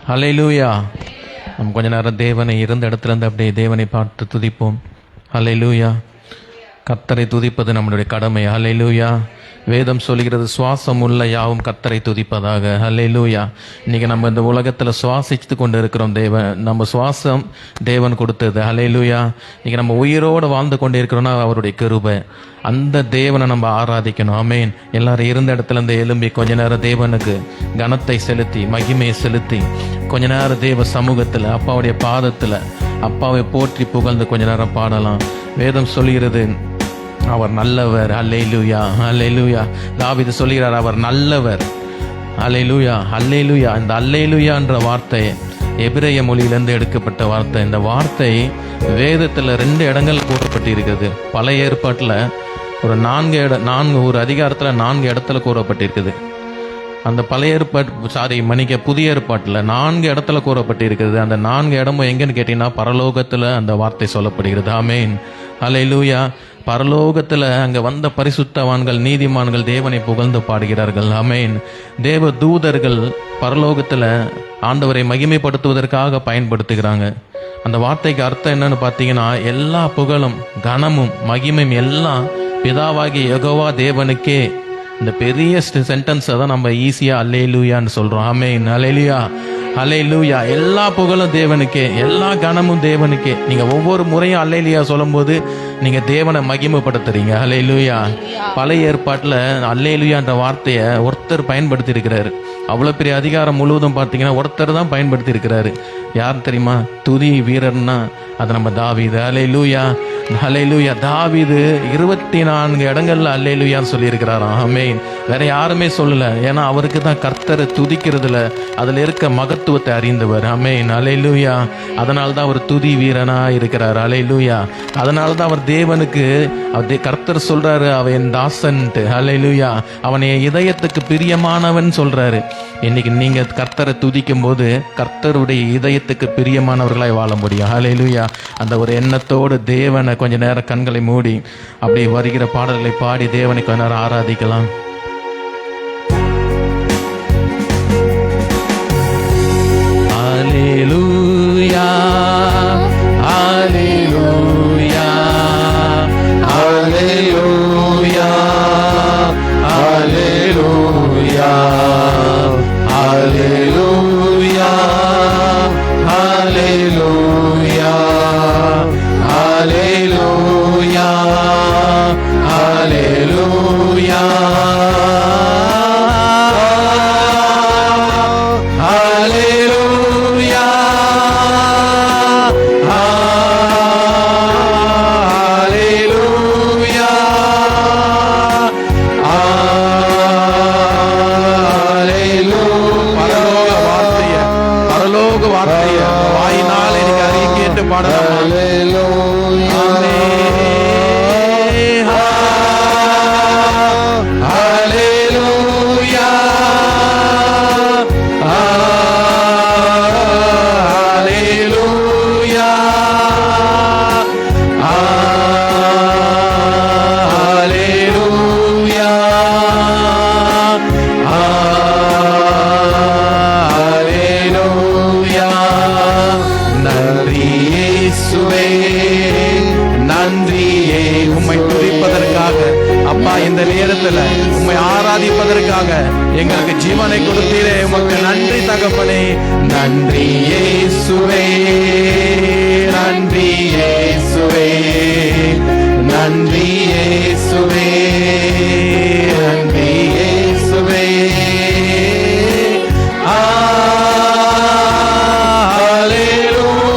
ஹல்லேலூயா. நம்ம கொஞ்ச நேரம் தேவனை இருந்த இடத்துல இருந்து அப்படியே தேவனை பார்த்து துதிப்போம். ஹல்லேலூயா. கர்த்தரை துதிப்பது நம்மளுடைய கடமை. ஹல்லேலூயா. வேதம் சொல்கிறது சுவாசம் உள்ள யாவும் கர்த்தரை துதிப்பதாக. ஹல்லேலூயா. இன்னைக்கு நம்ம இந்த உலகத்தில் சுவாசித்து கொண்டு இருக்கிறோம். நம்ம சுவாசம் தேவன் கொடுத்தது. ஹல்லேலூயா. இன்னைக்கு நம்ம உயிரோடு வாழ்ந்து கொண்டு இருக்கிறோம்னா அவருடைய கிருபை. அந்த தேவனை நம்ம ஆராதிக்கணும். ஆமேன். எல்லாரும் இருந்த இடத்துல இருந்து எழும்பி கொஞ்ச நேரம் தேவனுக்கு கனத்தை செலுத்தி மகிமையை செலுத்தி கொஞ்ச நேரம் தேவ சமூகத்தில் அப்பாவுடைய பாதத்தில் அப்பாவை போற்றி புகழ்ந்து கொஞ்ச நேரம் பாடலாம். வேதம் சொல்கிறது அவர் நல்லவர். அல்லேலூயா, அல்லேலூயா. தாவீது சொல்கிறார் அவர் நல்லவர். அல்லேலூயா, அல்லேலூயா. இந்த அல்லேலூயா என்ற வார்த்தை எபிரேய மொழியிலிருந்து எடுக்கப்பட்ட வார்த்தை. இந்த வார்த்தை வேதத்தில் 2 இடங்கள் கூறப்பட்டிருக்கிறது. பழைய ஏற்பாட்டில் ஒரு 4 ஒரு அதிகாரத்தில் 4 இடத்துல கூறப்பட்டிருக்குது. அந்த பழைய ஏற்பாட்டு புதிய ஏற்பாட்டில் 4 இடத்துல கூறப்பட்டிருக்கிறது. அந்த 4 இடமும் எங்கன்னு கேட்டீங்கன்னா பரலோகத்தில் அந்த வார்த்தை சொல்லப்படுகிறது. ஆமேன். அல்லேலூயா. பரலோகத்தில் அங்கே வந்த பரிசுத்தவான்கள் நீதிமான்கள் தேவனை புகழ்ந்து பாடுகிறார்கள். ஆமேன். தேவ தூதர்கள் பரலோகத்தில் ஆண்டவரை மகிமைப்படுத்துவதற்காக பயன்படுத்துகிறாங்க. அந்த வார்த்தைக்கு அர்த்தம் என்னன்னு பார்த்தீங்கன்னா எல்லா புகழும் கனமும் மகிமையும் எல்லாம் பிதாவாகிய யெகோவா தேவனுக்கே. இந்த பெரிய சென்டென்ஸை தான் நம்ம ஈஸியாக அல்லேலூயான்னு சொல்கிறோம். ஆமேன். அல்லேலூயா, அல்லேலூயா. எல்லா புகழும் தேவனுக்கே, எல்லா கனமும் தேவனுக்கே. நீங்கள் ஒவ்வொரு முறையும் அல்லேலூயா சொல்லும்போது நீங்கள் தேவனை மகிமைப்படுத்துறீங்க. அல்லேலூயா. பழைய ஏற்பாட்டில் அல்லேலூயான்ற வார்த்தையை ஒருத்தர் பயன்படுத்தி இருக்கிறாரு. அவ்வளோ பெரிய அதிகாரம் முழுவதும் பார்த்தீங்கன்னா ஒருத்தர் தான் பயன்படுத்தி இருக்கிறாரு. யார் தெரியுமா? துதி வீரர்னா அது நம்ம தாவீது. அல்லேலூயா, அல்லேலூயா. தாவீது 24 இடங்கள்ல அல்லேலூயான்னு சொல்லியிருக்கிறாராம். ஆமேன். வேற யாருமே சொல்லல. ஏன்னா அவருக்கு தான் கர்த்தரை துதிக்கிறதுல அதுல இருக்க மகத்துவத்தை அறிந்தவர். ஆமேன். அல்லேலூயா. அதனால தான் அவர் துதி வீரனா இருக்கிறார். அல்லேலூயா. அதனால தான் அவர் தேவனுக்கு கர்த்தர் சொல்றாரு அவன் தாசன்ட்டு. அல்லேலூயா. அவன் என் இதயத்துக்கு பிரியமானவன் சொல்றாரு. இன்னைக்கு நீங்க கர்த்தரை துதிக்கும் போது கர்த்தருடைய இதயத்துக்கு பிரியமானவர்களாய் வாழ முடியும். அல்லேலூயா. அந்த ஒரு எண்ணத்தோடு தேவனை கொஞ்ச நேரம் கண்களை மூடி அப்படி வருகிற பாடல்களை பாடி தேவனை கொஞ்ச நேரம் ஆராதிக்கலாம். அல்லேலூயா, அல்லேலூயா, அல்லேலூயா, அல்லேலூயா, அல்லேலூயா, அல்லேலூயா, அல்லேலூயா, அல்லேலூயா, அல்லேலூயா, அல்லேலூயா. பரலோக வார்த்தைய வாயினால் எனக்கு அறிய கேட்டு பாடலாம். உம்மை துதிப்பதற்காக அப்பா இந்த நேரத்தில் உம்மை ஆராதிப்பதற்காக எங்களுக்கு ஜீவனை கொடுத்தீரே. உமக்கு நன்றி தகப்பனே. நன்றி இயேசுவே, நன்றி இயேசுவே, நன்றி இயேசுவே, நன்றி இயேசுவே. Hallelujah.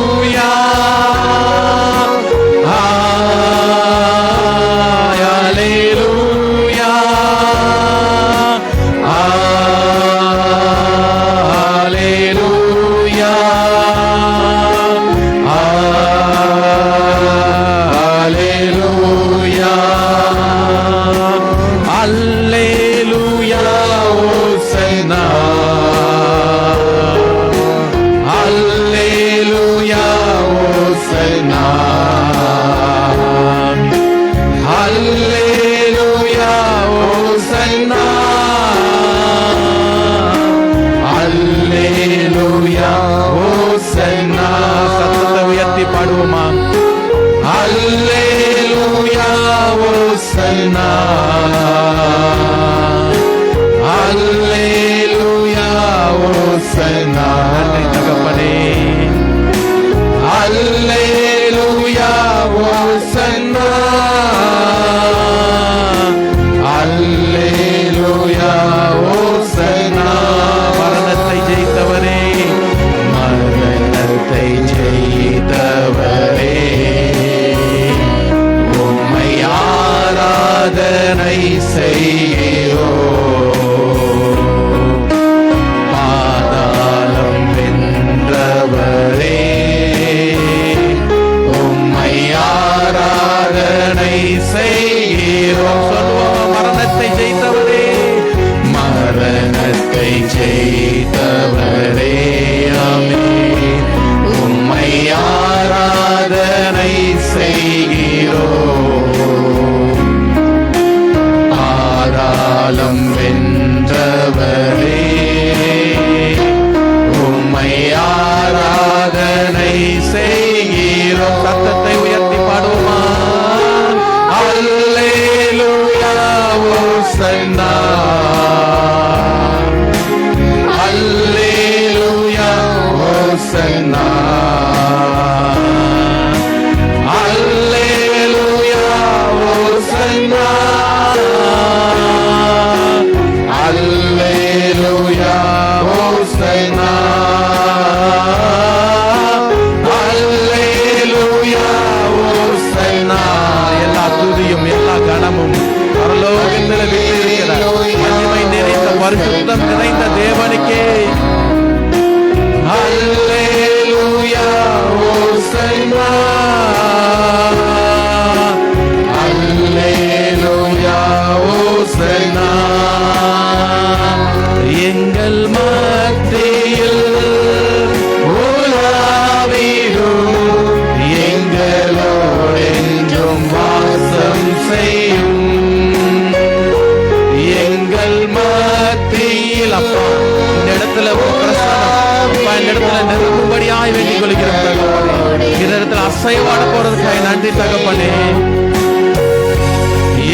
போறதுக்காக இந்த இடத்துல நிரம்பும்படியாய் வேண்டிக் கொள்கிறோம் தகப்பனே. இந்த இடத்துல அசைவாட போறதுக்காக நன்றி தகப்பனே.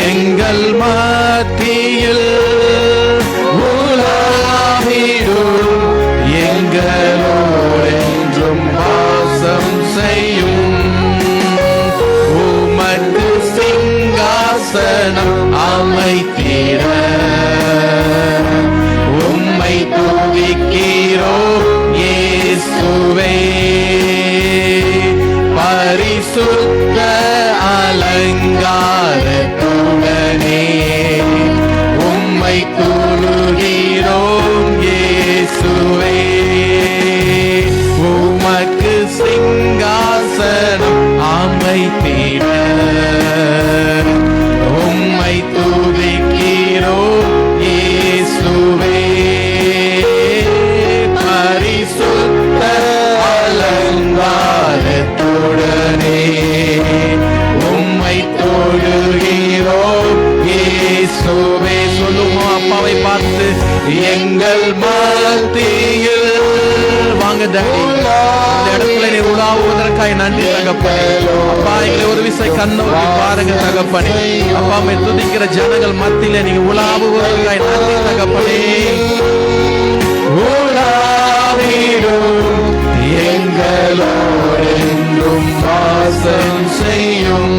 எங்கள் மத்தியில் உலாவிடும் எங்களோடு என்றும் வாசம் செய்யும் உமக்கு சிங்காசனம் அமைத்திட உம்மை துதிக்கிறோம் இயேசுவே. பரிசுத்த அலங்காரத்துடனே உம்மை தொழுகிறோம் இயேசுவே. உமக்கு சிங்காசனம் அமைத்திட உம்மை துதிக்கிறோம் இயேசுவே. பரிசுத்த அலங்காரத்துடனே உம்மை தொழுகிறோம் இயேசுவே. சொல்லுவோம் அப்பாவை பார்த்து, எங்கள் மத்தியில் வாங்க தட்டி இந்த இடத்துல நீ உலாவுவதற்காக நன்றி தகப்பனே. அப்பா எங்களை ஒரு விசை கண்ணோக்கி பாருங்க தகப்பனே. அப்பாவை துதிக்கிற ஜனங்கள் மத்தியில நீங்க உலாவுவதற்காக நன்றி தகப்பனே. உலாவிடும் எங்களோடு என்றும் வாசம் செய்யும்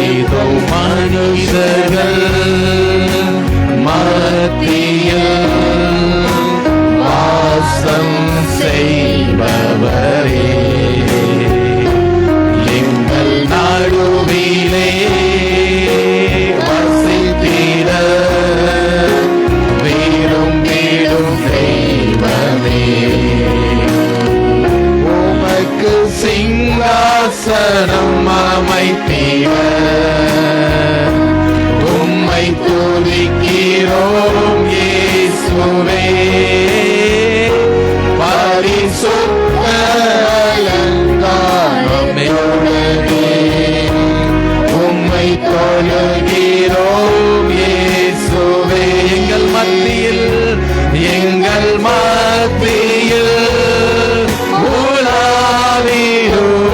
இதோ மனிதர்கள் மத்தியில் வாசம் செய்பவரே. எங்கள் நடுவிலே வசித்திட விரும்பிடும் தெய்வமே. உமக்கு சிங்காசனம் அமைத்திட உம்மை துதிக்கிறோம் இயேசுவே. பரிசுத்த அலங்காரத்துடனே உம்மை தொழுகிறோம் இயேசுவே. எங்கள் மத்தியில் உலாவிடும்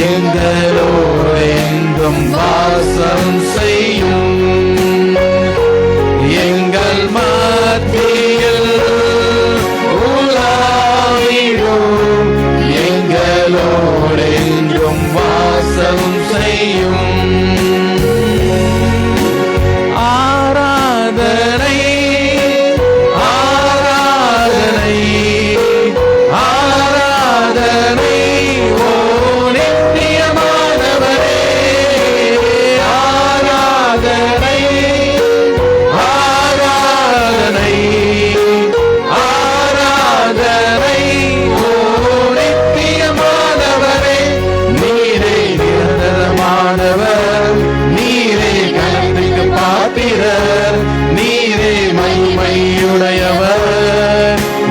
எங்களோடு என்றும் வாசம் செய்யும் எங்கள் மத்தியில் உலாவிடும் எங்களோடு என்றும் வாசம் செய்யும். ஆராதனை ஆராதனை ஆராதனை ஓ நித்தியமானவரே. ஆராதனை ஆராதனை ஆராதனை ஓ நித்தியமானவரே. நீரே நிரந்தரமானவர், நீரே கனத்துக்கு பாத்திரர், நீரே மகிமையுடையவர்.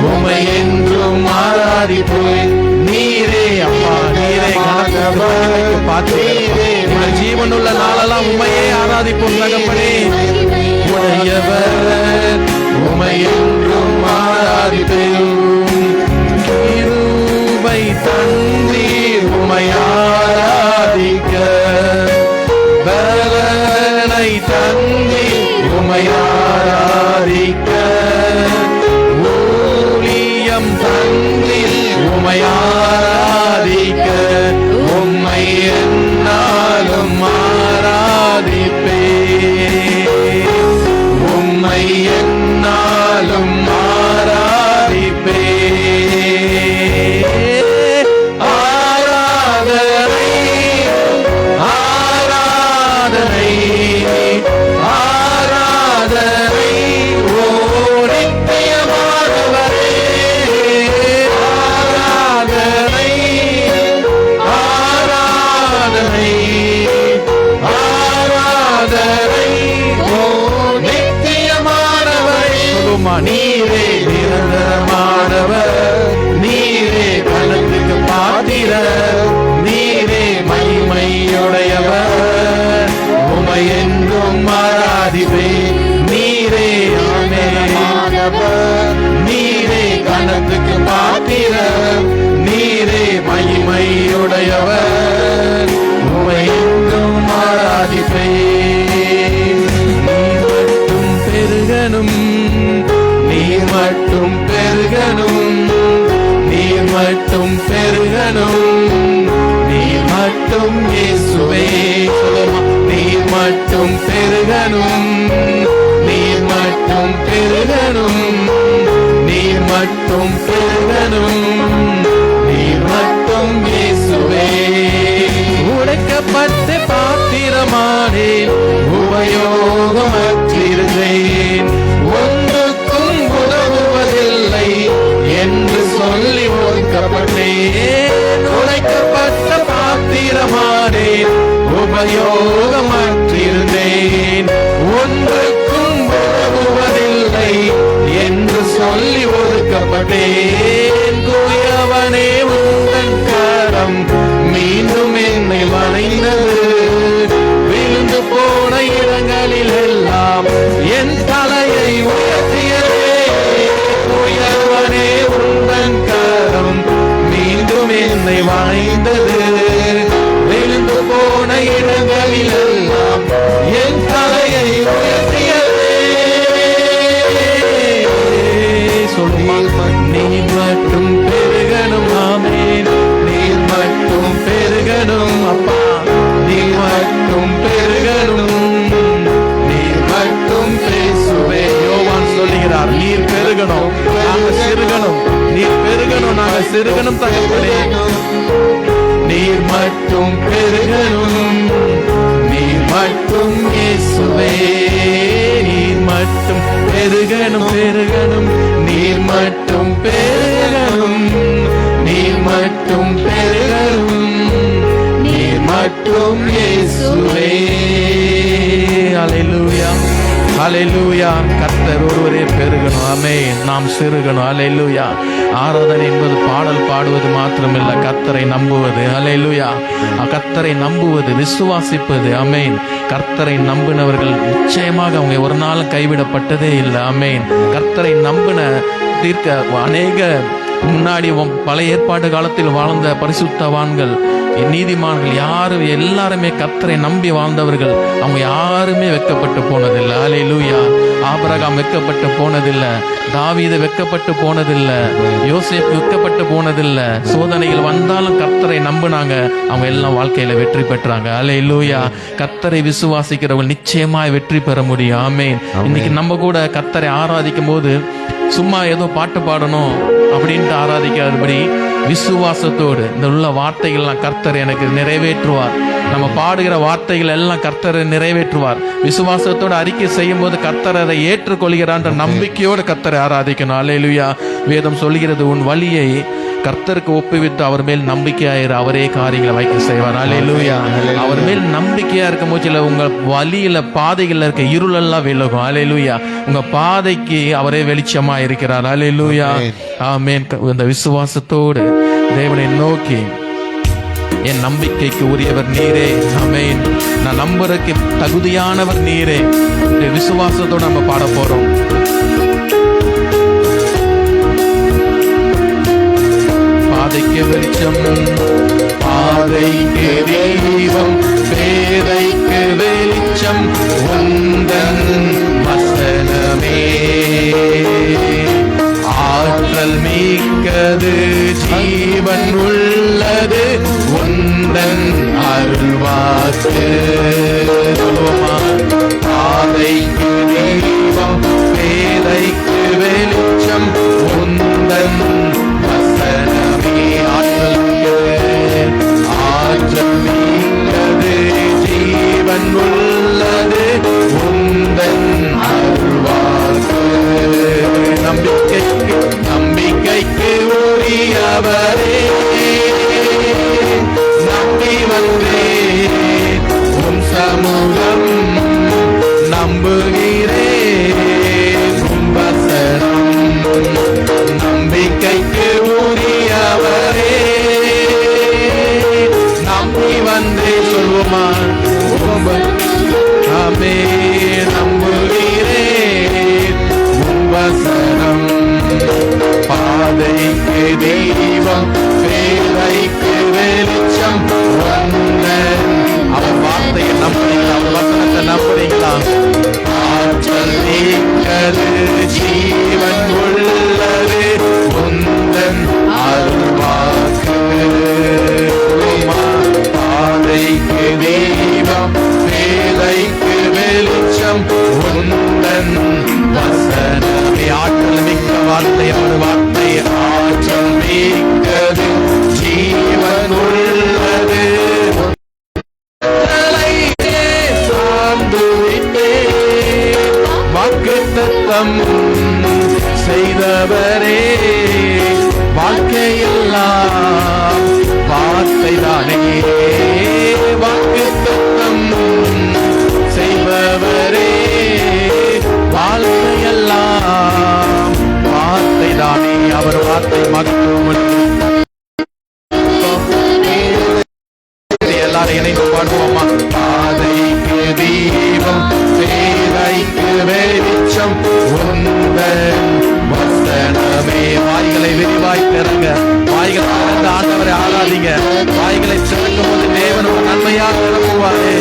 உம்மை என்றும் ஆராதிப்போம். நீரே அப்பா, நீரே கனத்துக்கு பாத்திரர். ஜீவனுள்ள நாளெல்லாம் உம்மையே ஆராதிப்போம் தகப்பனே. உடையவர் உம்மை என்றும் ஆராதிப்போம். கிருபை தந்தீர் உம்மை ஆராதிக்க, பலனை தந்தீர் உம்மை ஆராதிக்க, ஊழியம் தந்தீர் உம்மை ஆராதிக்க, உம்மை என்னாலும் ஆராதிப்பே. உம்மை என்னாலும் ஆராதிப்பே. ஆராதனை ஆராதனை ஆராதனை ஓ நித்தியமானவரே. ஆராதனை ஆராதனை ஆராதனை ஓ நித்தியமானவரே. நீரே நிரந்தரமானவர், உடையவர், உம்மை என்றும் ஆராதிப்பேன். நீர் மட்டும் பெருகணும், நீர் மட்டும் பெருகணும், நீர் மட்டும் பெருகணும், நீர் மட்டும் இயேசுவே. நீர் மட்டும் பெருகணும், நீர் மட்டும் பெருகணும், நீர் மட்டும் பெருகணும், நீர் மட்டும் இயேசுவே. உடைக்கப்பட்ட பாத்திரமானேன், உபயோகமற்றிருந்தேன், ஒன்றுக்கும் உதவுவதில்லை என்று சொல்லி ஒதுக்கப்பட்டேன். உடைக்கப்பட்ட பாத்திரமானேன், உபயோகமற்றிருந்தேன், ஒன்றுக்கும் உதவுவதில்லை என்று சொல்லி ஒதுக்கப்பட்டேன். தூயவனே உந்தன் கரம் மீண்டும் என்னை வளைந்தது, விழுந்து போன இடங்களில் எல்லாம் என் தலையை உயர்த்தியதே. தூயவனே உந்தன் கரம் மீண்டும் என்னை வளைந்தது, விழுந்து போன இடங்களில் எல்லாம் என் தலையை உயர்த்தியதே. சொல்லுமா, நீர் மட்டும் பெருகணும், ஆமென். நீர் மட்டும் பெருகணும் அப்பா, நீர் மட்டும் பெருகணும், நீர் மட்டும் பேசுவே. யோவான் சொல்லுகிறார், நீர் பெருகணும், நாங்க சிறுகணும், நீர் பெருகணும், நாங்க சிறுகணும் தகப்பனே. நீர் மட்டும் பெருகணும், நீர் மட்டும் இயேசுவே. நீர் மட்டும் பெருகணும், பெருகணும், நீர் மட்டும் பெருகணும், நீர் மட்டும் பெருகணும், நீர் மட்டும் இயேசுவே. அல்லேலூயா, அல்லேலூயா. கர்த்தர் ஒருவரே பெருகணும், ஆமென். நாம் சிறுகணும், அல்லேலூயா. ஆராதனை என்பது பாடல் பாடுவது மாத்திரமில்லை, கர்த்தரை நம்புவது. அல்லேலூயா. கர்த்தரை நம்புவது, விசுவாசிப்பது. ஆமென். கர்த்தரை நம்பினவர்கள் நிச்சயமாக அவங்க ஒரு நாள் கைவிடப்பட்டதே இல்லை. ஆமென். கர்த்தரை நம்பின தீர்க்க அநேக முன்னாடி பழைய ஏற்பாடு காலத்தில் வாழ்ந்த பரிசுத்தவான்கள், நீதிமான்கள் யாரும் எல்லாருமே கர்த்தரை நம்பி வாழ்ந்தவர்கள். அவங்க யாருமே வெட்கப்பட்டு போனதில்லை. அல்லேலூயா. ஆபிரகாம் வெட்கப்பட்டு போனதில்லை, தாவீது வெட்கப்பட்டு போனதில்லை, யோசேப்பு வெட்கப்பட்டு போனதில்லை. சோதனைகள் வந்தாலும் கர்த்தரை நம்பினாங்க, அவங்க எல்லாம் வாழ்க்கையில வெற்றி பெற்றாங்க. அல்லேலூயா. கர்த்தரை விசுவாசிக்கிறவங்க நிச்சயமாய் வெற்றி பெற முடியும். ஆமென். இன்னைக்கு நம்ம கூட கர்த்தரை ஆராதிக்கும் போது சும்மா ஏதோ பாட்டு பாடணும் அப்படின்ட்டு ஆராதிக்காதபடி விசுவாசத்தோடு இந்த உள்ள வார்த்தைகள்லாம் கர்த்தர் எனக்கு நிறைவேற்றுவார், நம்ம பாடுகிற வார்த்தைகள் எல்லாம் கர்த்தரை நிறைவேற்றுவார். விசுவாசத்தோடு அறிக்கை செய்யும் போது கர்த்தர் அதை ஏற்றுக்கொள்கிறான்ற நம்பிக்கையோடு கர்த்தரை ஆராதிக்கணும். அல்லேலூயா. வேதம் சொல்கிறது, உன் வழியை கர்த்தருக்கு ஒப்புவித்து அவர் மேல் நம்பிக்கையாயிரு, அவரே காரியங்களை வைக்க செய்வார். அல்லேலூயா. அவர் மேல் நம்பிக்கையா இருக்கும் போது உங்க வழியில பாதைகள்ல இருக்க இருளெல்லாம் விலகும். அல்லேலூயா. உங்க பாதைக்கு அவரே வெளிச்சமா இருக்கிறார். அல்லேலூயா. ஆமென். இந்த விசுவாசத்தோடு தேவனை நோக்கி, என் நம்பிக்கைக்கு உரியவர் நீரே, ஆமென், நான் நம்புறதுக்கு தகுதியானவர் நீரே, விசுவாசத்தோடு நம்ம பாட போறோம். பாதைக்கு வெளிச்சம், பாதைக்கு தெய்வம், பேதைக்கு வெளிச்சம் உந்தன் வசனமே. ஆற்றல் மிக்கது, ஜீவன் உள்ளது உந்தன் அருள்வாக்கு. பாதைக்கு தெய்வம், பேதைக்கு வெளிச்சம் உந்தன் வசனமே. ஆற்றல் மிக்கது, ஜீவன் உள்ளது உந்தன் அருள்வாக்கு. நம்பிக்கைக்கு உரியவரே, நம்பி வந்தேன் உம் சமூகம், நம்புகிறேன் உம் வசனம். நம்பிக்கைக்கு உரியவரே, நம்பி வந்தேன் சொல்வோமா, ஆமே, நம்புகிறேன் உம் வசனம். பாதைக்கு தெய்வம், பேதைக்கு வெளிச்சம் மிக்கது ஜீவன் உள்ளது உந்தன் அருள்வாக்கு. பாதைக்கு தீபம் வேலைக்கு வெளிச்சம் உந்தன் வசனமே. ஆற்றல் மிக்க வார்த்தை அவர் வார்த்தை ஆற்றல் மிக்கது ஜீவன் உள்ளது. வாக்குத்தத்தம் செய்தவரே வாழ்க்கையெல்லாம் வார்த்தைதானே. வாக்குத்தத்தம் செய்பவரே வாழ்க்கையெல்லாம் வார்த்தைதானே. அவர் வார்த்தை மகத்துவம். எல்லாரும் இணைந்து பாடுவோமா? பாதைக்கு தீபம் வேலைக்கு வெளிச்சம் உந்தன் வசனமே. வாய்களை விரிவாய் திறங்க. வாய்களை திறந்து ஆண்டவரை ஆராதிங்க. வாய்களை திறக்கும் போது தேவன் ஒரு நன்மையாக நிரப்புவாரே.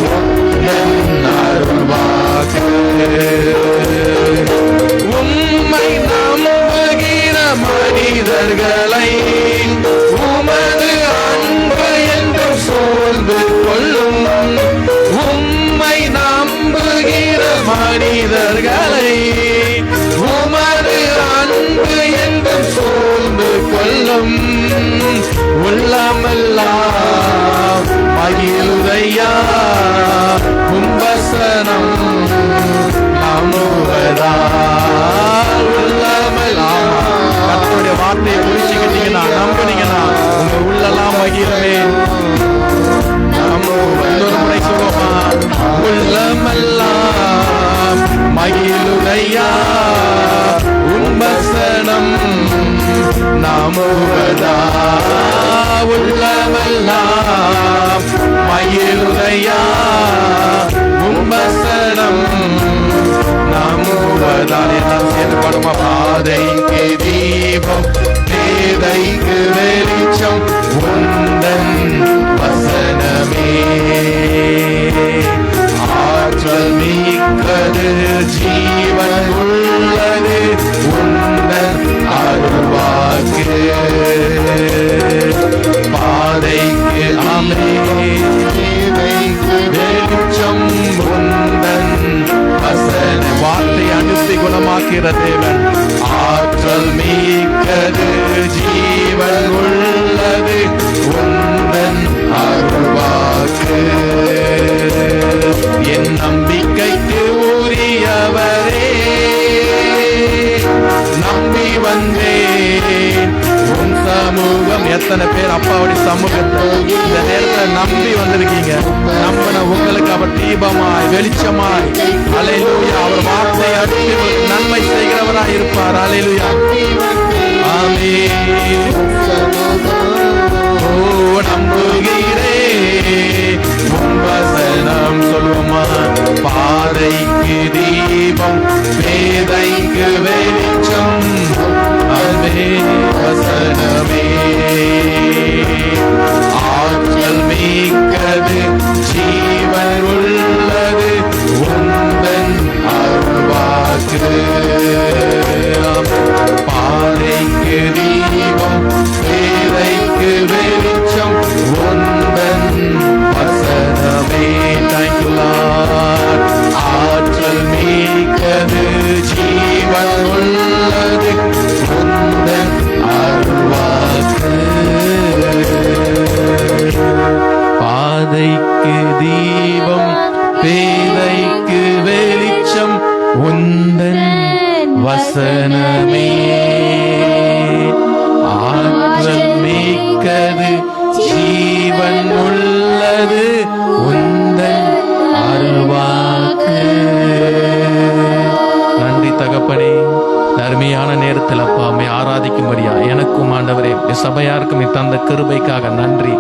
உம்மை நம்புகிற மனிதர்களை உமது அன்பு என்று சோர்ந்து கொள்ளும். உம்மை நம்புகிற மனிதர்களை உமது அன்பு என்று சோர்ந்து கொள்ளும். உள்ளமெல்லாம் மகிழுதையா உம்பசனம் நம்புவதா. உள்ளமெல்லாம் கர்த்தருடைய வார்த்தையை புரிச்சுக்கிட்டீங்கன்னா நம்புனீங்கன்னா உங்க உள்ளெல்லாம் மகிழவே. இன்னொரு முறை சொல்லுவோமா? உள்ளமெல்லாம் மகிழுதையா உம்பசனம் நம்புவதா. உள்ளமெல்லாம் மகிழுதையா உம்பசனம் நம்புவதால். எல்லாம் சேர்ந்து பாடுமா? பாதைக்கு தீபம் பேதைக்கு வெளிச்சம் உந்தன் வசனமே. ஆற்றல் மிக்கது ஜீவன் உள்ளது உந்தன் அருள்வாக்கு. பாதைக்கு அமே வெளிச்சம் உந்தன் வசன. வார்த்தை அனுப்பி குணமாக்கிற தேவன். ஆற்றல் மிக்கது ஜீவன் உள்ளது உந்தன் அருள்வாக்கு. என் நம்பிக்கைக்கு உரியவரே நம்பி வந்தேன் உன் சமூகம். எத்தனை பேர் அப்பாவுடைய சமூகத்தை இந்த நேரத்தில் நம்பி வந்திருக்கீங்க? நம்பின உங்களுக்கு அவர் தீபமாய் வெளிச்சமாய் அல்லேலூயா அவர் வார்த்தை அனுப்பி நன்மை செய்கிறவராய் இருப்பார். அல்லேலூயா ஆமென். ஓ நம்புகிறே உன் வசனம் சொல்லுமா? பாதைக்கு தீபம் பேதைக்கு வெளிச்சம் வசனமே. ஆற்றல் மிக்கது ஜீவன் உள்ளது உந்தன் அருள்வாக்கு. பாதைக்கு தீபம் எனக்கும் ஆண்டவரே சபையாருக்கும் நீ தந்த கிருபைக்காக நன்றி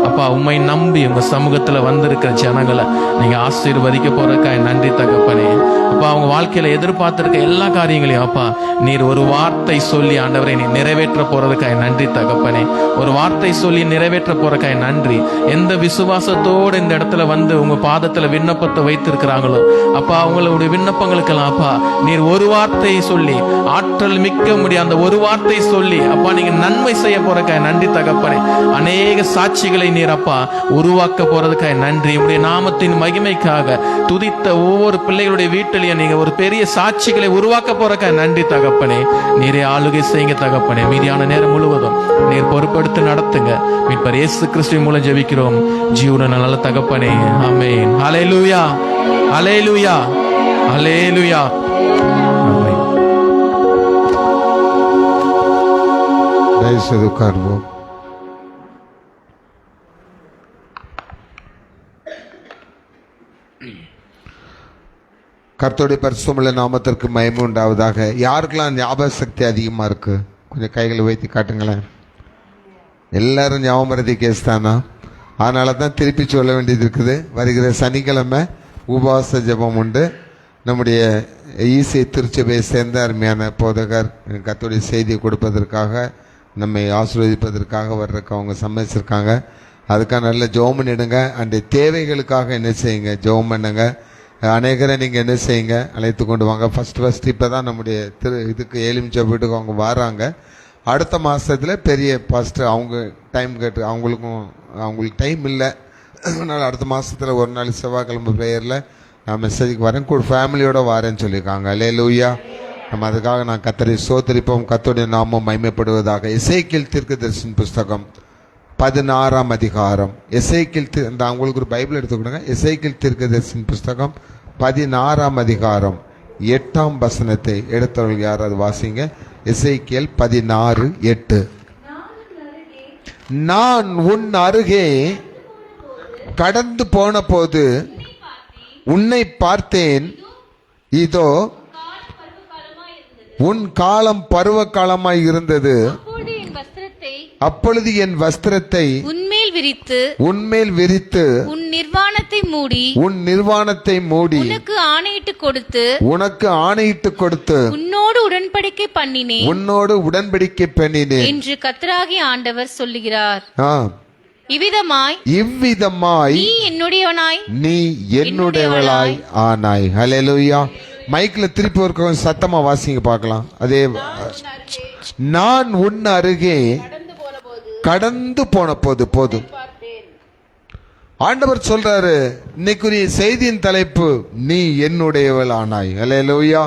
அப்பா. உம்மை நம்பி உங்க சமூகத்துல வந்திருக்கிற ஜனங்களை நீங்க ஆசீர்வதிக்க போறதுக்காக நன்றி தகப்பனே. அப்பா அவங்க வாழ்க்கையில எதிர்பார்த்திருக்க எல்லா காரியங்களையும் அப்பா நீர் ஒரு வார்த்தை சொல்லி ஆண்டவரை நீ நிறைவேற்ற போறதுக்காக நன்றி தகப்பனே. ஒரு வார்த்தை சொல்லி நிறைவேற்ற போறதுக்காக நன்றி. எந்த விசுவாசத்தோடு இந்த இடத்துல வந்து உங்க பாதத்துல விண்ணப்பத்தை வைத்திருக்கிறாங்களோ அப்பா அவங்களுடைய விண்ணப்பங்களுக்கெல்லாம் அப்பா நீர் ஒரு வார்த்தையை சொல்லி ஆற்றல் மிக்க முடியும் அந்த ஒரு வார்த்தை சொல்லி அப்பா நீங்க நன்மை செய்ய போறதுக்காக நன்றி தகப்பனே. அநேக சாட்சிகளை நீர் அப்பா உருவாக்க போறதுக்காக நன்றி. உடைய நாமத்தின் மகிமைக்காக துதித்த ஒவ்வொரு பிள்ளைகளுடைய வீட்டிலையும் நீங்க ஒரு பெரிய சாட்சிகளை உருவாக்க போறதுக்காக நன்றி தகப்பனே. நீரே ஆளுகை செய்யுங்க தகப்பனே. மீதியான நேரம் முழுவதும் நீர் பொறுப்படுத்தி நடத்துங்க. மீட்பர் இயேசு கிறிஸ்துவின் மூலம் ஜெபிக்கிறோம் ஜீவன நல்ல தகப்பனே. ஆமென். ஹல்லேலூயா, ஹல்லேலூயா, ஹல்லேலூயா. ஆமென். தயவுசெய்து உட்காருவோம். கர்த்தருடைய பரிசுத்தமுள்ள நாமத்திற்கு மகிமை உண்டாவதாக. யாருக்கெல்லாம் ஞாபக சக்தி அதிகமாக இருக்கு? கொஞ்சம் கைகளை வைத்து காட்டுங்களேன். எல்லாரும் ஞாபகம் கேஸ் தானா? அதனால தான் திருப்பி சொல்ல வேண்டியது இருக்குது. வருகிற சனிக்கிழமை உபவாச ஜெபம் உண்டு. நம்முடைய ஈசை திருச்சபையை சேர்ந்த அருமையான போதகர் கர்த்தருடைய செய்தியை கொடுப்பதற்காக நம்மை ஆசீர்வதிப்பதற்காக வர்றதுக்கு அவங்க சம்மதிச்சிருக்காங்க. அதுக்காக நல்ல ஜெபம் பண்ணிடுங்க. அந்த தேவைகளுக்காக என்ன செய்யுங்க, ஜெபம் பண்ணுங்க. அநேகரை நீங்கள் என்ன செய்யுங்க, அழைத்து கொண்டு வாங்க. ஃபஸ்ட்டு இப்போ தான் நம்முடைய இதுக்கு எலுமிச்சை வீட்டுக்கு அவங்க வராங்க. அடுத்த மாதத்தில் பெரிய ஃபஸ்ட்டு அவங்க டைம் கேட்டு அவங்களுக்கு டைம் இல்லை. அதனால் அடுத்த மாதத்தில் ஒரு நாள் செவ்வாய்க்கிழமை ப்ரேயரில் நான் மெசேஜுக்கு வரேன், கூட ஃபேமிலியோடு வரேன்னு சொல்லியிருக்காங்க. அல்லேலூயா. நம்ம அதுக்காக நான் கர்த்தரை ஸ்தோத்திரிப்போம். கர்த்தருடைய நாமம் மகிமைப்படுவதாக. எசேக்கியேல் தீர்க்கதரிசியின் புஸ்தகம் 16ஆம் அதிகாரம். எசேக்கியேல் இந்த அவங்களுக்கு ஒரு பைபிள் எடுத்துக்கிடுங்க. எசேக்கியேல் தீர்க்கதரிசியின் புஸ்தகம் 16ஆம் அதிகாரம் 8ஆம் வசனத்தை எடுத்தவர்கள் யாராவது வாசிங்க. எசேக்கியேல் 16:8. நான் உன் அருகே கடந்து போன போது உன்னை பார்த்தேன், இதோ உன் காலம் பருவ காலமாய் இருந்தது. அப்பொழுது என் வஸ்திரத்தை உன்மேல் விரித்து உன் நிர்வாணத்தை மூடி உனக்கு ஆணையிட்டு கொடுத்து உன்னோடு உடன்படிக்கை பண்ணினேன் என்று கர்த்தராகிய ஆண்டவர் சொல்லுகிறார். இவ்விதமாய் நீ என்னுடையவளாய் ஆனாய். ஹல்லேலூயா. மைக்ல திருப்பி ஒரு சத்தமா வாசிங்க பார்க்கலாம். அதே நான் உன் அருகே கடந்து போன போது போதும். ஆண்டவர் சொல்றாரு, இன்னைக்குரிய செய்தியின் தலைப்பு நீ என்னுடையவள் ஆனாய். ஹல்லேலூயா.